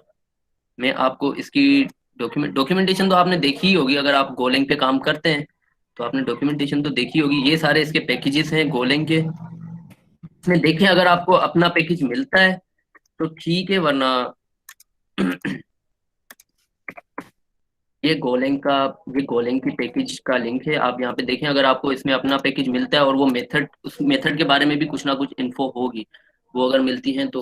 मैं आपको इसकी डॉक्यूमेंटेशन तो आपने देखी ही होगी, अगर आप गोलैंग पे काम करते हैं तो आपने डॉक्यूमेंटेशन तो देखी होगी। ये सारे इसके पैकेजेस हैं गोलैंग के, इसमें देखें अगर आपको अपना पैकेज मिलता है तो ठीक है, वरना ये गोलैंग का, ये गोलैंग की पैकेज का लिंक है, आप यहाँ पे देखें अगर आपको इसमें अपना पैकेज मिलता है और वो मेथड, उस मेथड के बारे में भी कुछ ना कुछ इन्फो होगी, वो अगर मिलती है तो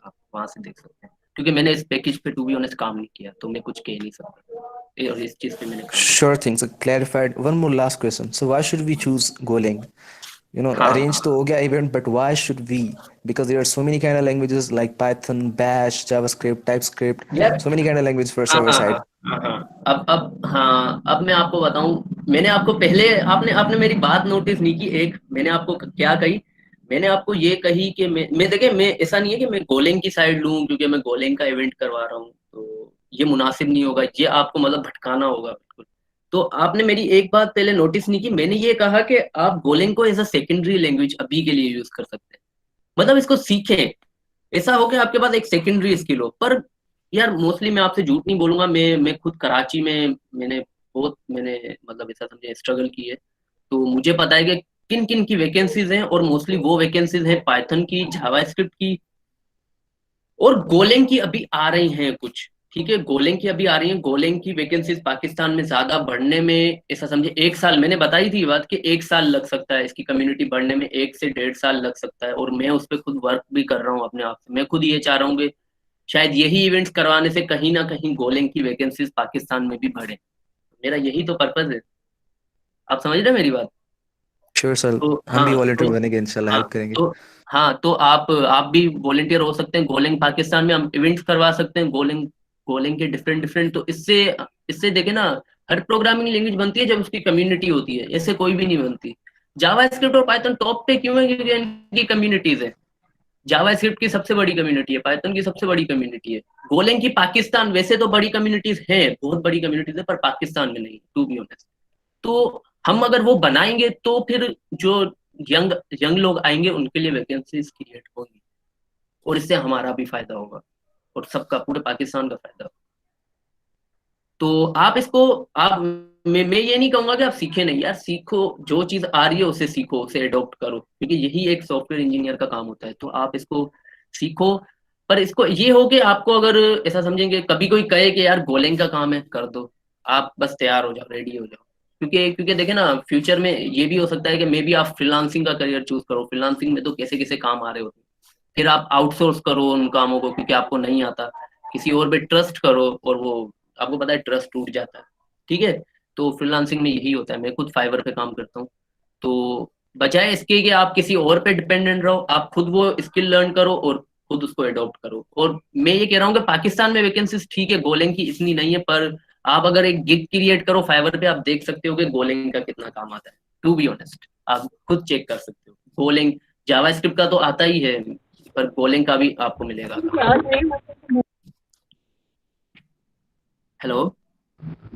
आप वहां से देख सकते हैं। क्योंकि मैंने इस पैकेज पे टू बी ऑनेस्ट काम नहीं किया, तो मैं कुछ कह नहीं सकता और इस चीज पे मैंने काम नहीं Sure thing. So clarified. One more last question. So why should we choose Golang? किया। हाँ Arrange to हाँ हो गया event, but why should we? Because there are so many kind of languages like Python, Bash, JavaScript, TypeScript, यार, so many kind of languages for हाँ server हाँ हाँ side. हाँ हाँ, अब हाँ, अब मैं आपको बताऊं, मैंने आपको पहले, आपने आपने मेरी बात नोटिस नहीं की, एक मैंने आपको क्या कही, मैंने आपको ये कही कि मैं देखिए, मैं ऐसा नहीं है कि मैं गोलैंग की साइड लूं क्योंकि मैं गोलैंग का इवेंट करवा रहा हूँ, तो ये मुनासिब नहीं होगा, ये आपको मतलब भटकाना होगा बिल्कुल। तो आपने मेरी एक बात पहले नोटिस नहीं की, मैंने ये कहा कि आप गोलैंग को एज अ सेकेंडरी लैंग्वेज अभी के लिए यूज कर सकते हैं, मतलब इसको सीखें, ऐसा हो कि आपके पास एक सेकेंडरी स्किल हो। पर यार मोस्टली मैं आपसे झूठ नहीं बोलूंगा, मैं खुद कराची में मैंने मतलब ऐसा समझे स्ट्रगल की है, तो मुझे पता है कि किन किन की वैकेंसीज हैं, और मोस्टली वो वैकेंसीज हैं पाइथन की, जावास्क्रिप्ट की, और गोलैंग की अभी आ रही हैं कुछ। ठीक है, गोलैंग की अभी आ रही हैं, गोलैंग की वैकेंसीज पाकिस्तान में ज्यादा बढ़ने में ऐसा समझे एक साल, मैंने बताई थी ये बात कि एक साल लग सकता है इसकी कम्युनिटी बढ़ने में, 1 से 1.5 साल लग सकता है, और मैं उस पर खुद वर्क भी कर रहा हूँ अपने आप से। मैं खुद ये चाह रहा हूँ कि शायद यही इवेंट्स करवाने से कहीं ना कहीं गोलैंग की वैकेंसीज पाकिस्तान में भी बढ़े, मेरा यही तो पर्पज है। आप समझ रहे हैं मेरी बात? Sure sir. तो हम भी हाँ, volunteer तो बनेंगे इंशाल्लाह, हाँ, हेल्प करेंगे. तो हाँ, तो आप भी वॉलेंटियर हो सकते हैं गोलैंग पाकिस्तान में, हम इवेंट्स करवा सकते हैं गोलैंग, गोलैंग के डिफरेंट डिफरेंट। तो इससे इससे देखे ना, हर प्रोग्रामिंग लैंग्वेज बनती है जब उसकी कम्युनिटी होती है, ऐसे कोई भी नहीं बनती। जावा स्क्रिप्ट और पाइथन टॉप पे क्यों है? क्योंकि इनकी कम्युनिटीज है, जावा स्क्रिप्ट की सबसे बड़ी कम्युनिटी है, पाइथन की सबसे बड़ी कम्युनिटी है, गोलैंग की पाकिस्तान वैसे तो बड़ी कम्युनिटीज है, बहुत बड़ी कम्युनिटीज है, पर पाकिस्तान में नहीं, टू बी ऑनेस्ट। तो हम अगर वो बनाएंगे तो फिर जो यंग यंग लोग आएंगे उनके लिए वैकेंसीज क्रिएट होंगी, और इससे हमारा भी फायदा होगा और सबका, पूरे पाकिस्तान का फायदा होगा। तो आप इसको, आप, मैं ये नहीं कहूंगा कि आप सीखे नहीं, यार सीखो, जो चीज आ रही है उसे सीखो, उसे अडॉप्ट करो, क्योंकि यही एक सॉफ्टवेयर इंजीनियर का काम होता है। तो आप इसको सीखो, पर इसको ये हो कि आपको अगर ऐसा समझेंगे, कभी कोई कहे कि यार गोलैंग का काम है कर दो, आप बस तैयार हो जाओ, रेडी हो जाओ। क्योंकि क्योंकि देखे ना, फ्यूचर में ये भी हो सकता है कि मे बी आप फ्रीलांसिंग का करियर चूज करो, फ्रीलांसिंग में तो कैसे कैसे काम आ रहे होते हैं, फिर आप आउटसोर्स करो उन कामों को क्योंकि आपको नहीं आता, किसी और पे ट्रस्ट करो और वो, आपको पता है ट्रस्ट टूट जाता है। ठीक है, तो फ्रीलांसिंग में यही होता है, मैं खुद फाइवर पे काम करता हूँ। तो बजाय इसके कि आप किसी और पे डिपेंडेंट रहो, आप खुद वो स्किल लर्न करो और खुद उसको अडॉप्ट करो। और मैं ये कह रहा हूँ कि पाकिस्तान में वैकेंसीज ठीक है, गोलैंग की इतनी नहीं है, पर आप अगर एक गिग क्रिएट करो फाइवर पे, आप देख सकते हो कि गोलैंग का कितना काम आता है। टू बी ऑनेस्ट, आप खुद चेक कर सकते हो। गोलैंग जावास्क्रिप्ट का तो आता ही है, पर गोलैंग का भी आपको मिलेगा। हेलो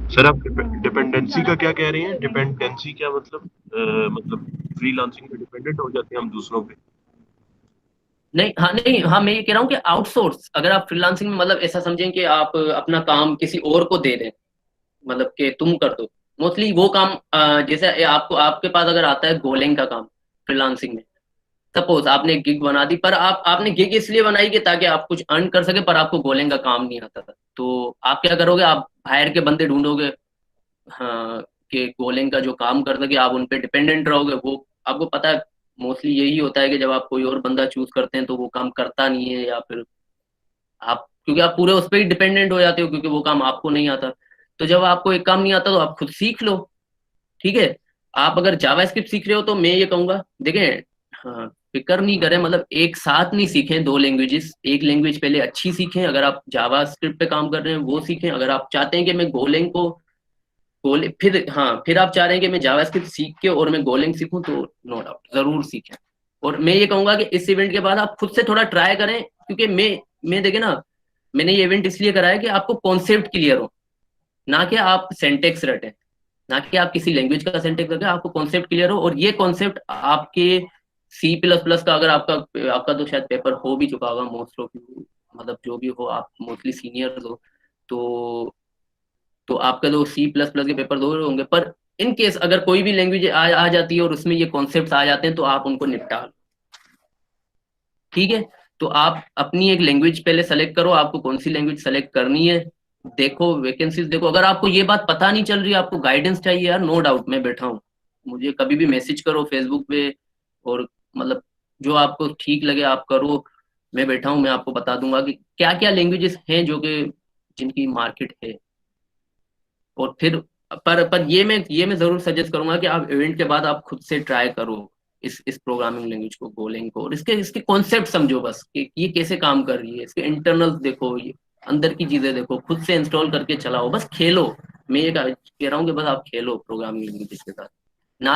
सर, आप डिपेंडेंसी का क्या कह रहे हैं? डिपेंडेंसी क्या मतलब? मतलब फ्रीलांसिंग पे डिपेंडेंट हो जाते हैं हम दूसरों पे? नहीं, हाँ नहीं, हाँ मैं ये कह रहा हूँ कि आउटसोर्स, अगर आप फ्रीलांसिंग में मतलब ऐसा समझें कि आप अपना काम किसी और को दे दें, मतलब कि तुम कर दो। मोस्टली वो काम जैसे आपको, आपके पास अगर आता है गोलैंग का काम फ्रीलांसिंग में, सपोज आपने एक गिग बना दी, पर आपने गिग इसलिए बनाई कि ताकि आप कुछ अर्न कर सके, पर आपको गोलैंग का काम नहीं आता था, तो आप क्या करोगे, आप बाहर के बंदे ढूंढोगे, हाँ, कि गोलैंग का जो काम कर सके, आप उन पे डिपेंडेंट रहोगे। वो आपको पता है मोस्टली यही होता है कि जब आप कोई और बंदा चूज करते हैं तो वो काम करता नहीं है, या फिर आप, क्योंकि आप पूरे उस पर ही डिपेंडेंट हो जाते हो, क्योंकि वो काम आपको नहीं आता। तो जब आपको एक काम नहीं आता तो आप खुद सीख लो, ठीक है। आप अगर जावास्क्रिप्ट सीख रहे हो तो मैं ये कहूंगा, देखें, हाँ, फिक्र नहीं करें, मतलब एक साथ नहीं सीखें दो लैंग्वेजेस, एक लैंग्वेज पहले अच्छी सीखें। अगर आप जावास्क्रिप्ट पे काम कर रहे हैं वो सीखें, अगर आप चाहते हैं कि मैं गोलैंग को गोले फिर, हाँ, फिर आप चाह रहे हैं कि मैं जावास्क्रिप्ट सीख के और मैं गोलैंग सीखूं, तो नो डाउट जरूर सीखें। और मैं ये कहूंगा कि इस इवेंट के बाद आप खुद से थोड़ा ट्राई करें, क्योंकि मैं देखे ना, मैंने ये इवेंट इसलिए कराया कि आपको कॉन्सेप्ट क्लियर हो, ना कि आप सेंटेक्स रटें, ना कि आप किसी लैंग्वेज का सेंटेक्स रटें, आपको कॉन्सेप्ट क्लियर हो। और ये कॉन्सेप्ट आपके C++ का, अगर आपका आपका तो शायद पेपर हो भी चुका होगा मोस्ट ऑफ यू, मतलब जो भी हो, आप मोस्टली सीनियर हो, तो आपका तो C++ के पेपर दो होंगे, पर इन केस अगर कोई भी लैंग्वेज आ जाती है और उसमें ये कॉन्सेप्ट्स आ जाते हैं, तो आप उनको निपटा लो, ठीक है। तो आप अपनी एक लैंग्वेज पहले सेलेक्ट करो, आपको कौन सी लैंग्वेज सेलेक्ट करनी है, देखो वैकेंसीज देखो। अगर आपको ये बात पता नहीं चल रही, आपको गाइडेंस चाहिए यार, नो डाउट मैं बैठा हूँ, मुझे कभी भी मैसेज करो फेसबुक पे, और मतलब जो आपको ठीक लगे आप करो, मैं बैठा हूँ, मैं आपको बता दूंगा कि क्या क्या लैंग्वेजेस हैं जो कि जिनकी मार्केट है। और फिर, पर ये मैं जरूर सजेस्ट करूंगा कि आप इवेंट के बाद आप खुद से ट्राई करो इस प्रोग्रामिंग लैंग्वेज को, गोलैंग को, और इसके इसके कॉन्सेप्ट समझो बस कि ये कैसे काम कर रही है, इसके इंटरनल्स देखो, ये अंदर की चीजें देखो, खुद से इंस्टॉल करके चलाओ, बस खेलो। मैं ये कह रहा हूँ कि बस आप खेलो प्रोग्रामिंग लैंग्वेज के साथ।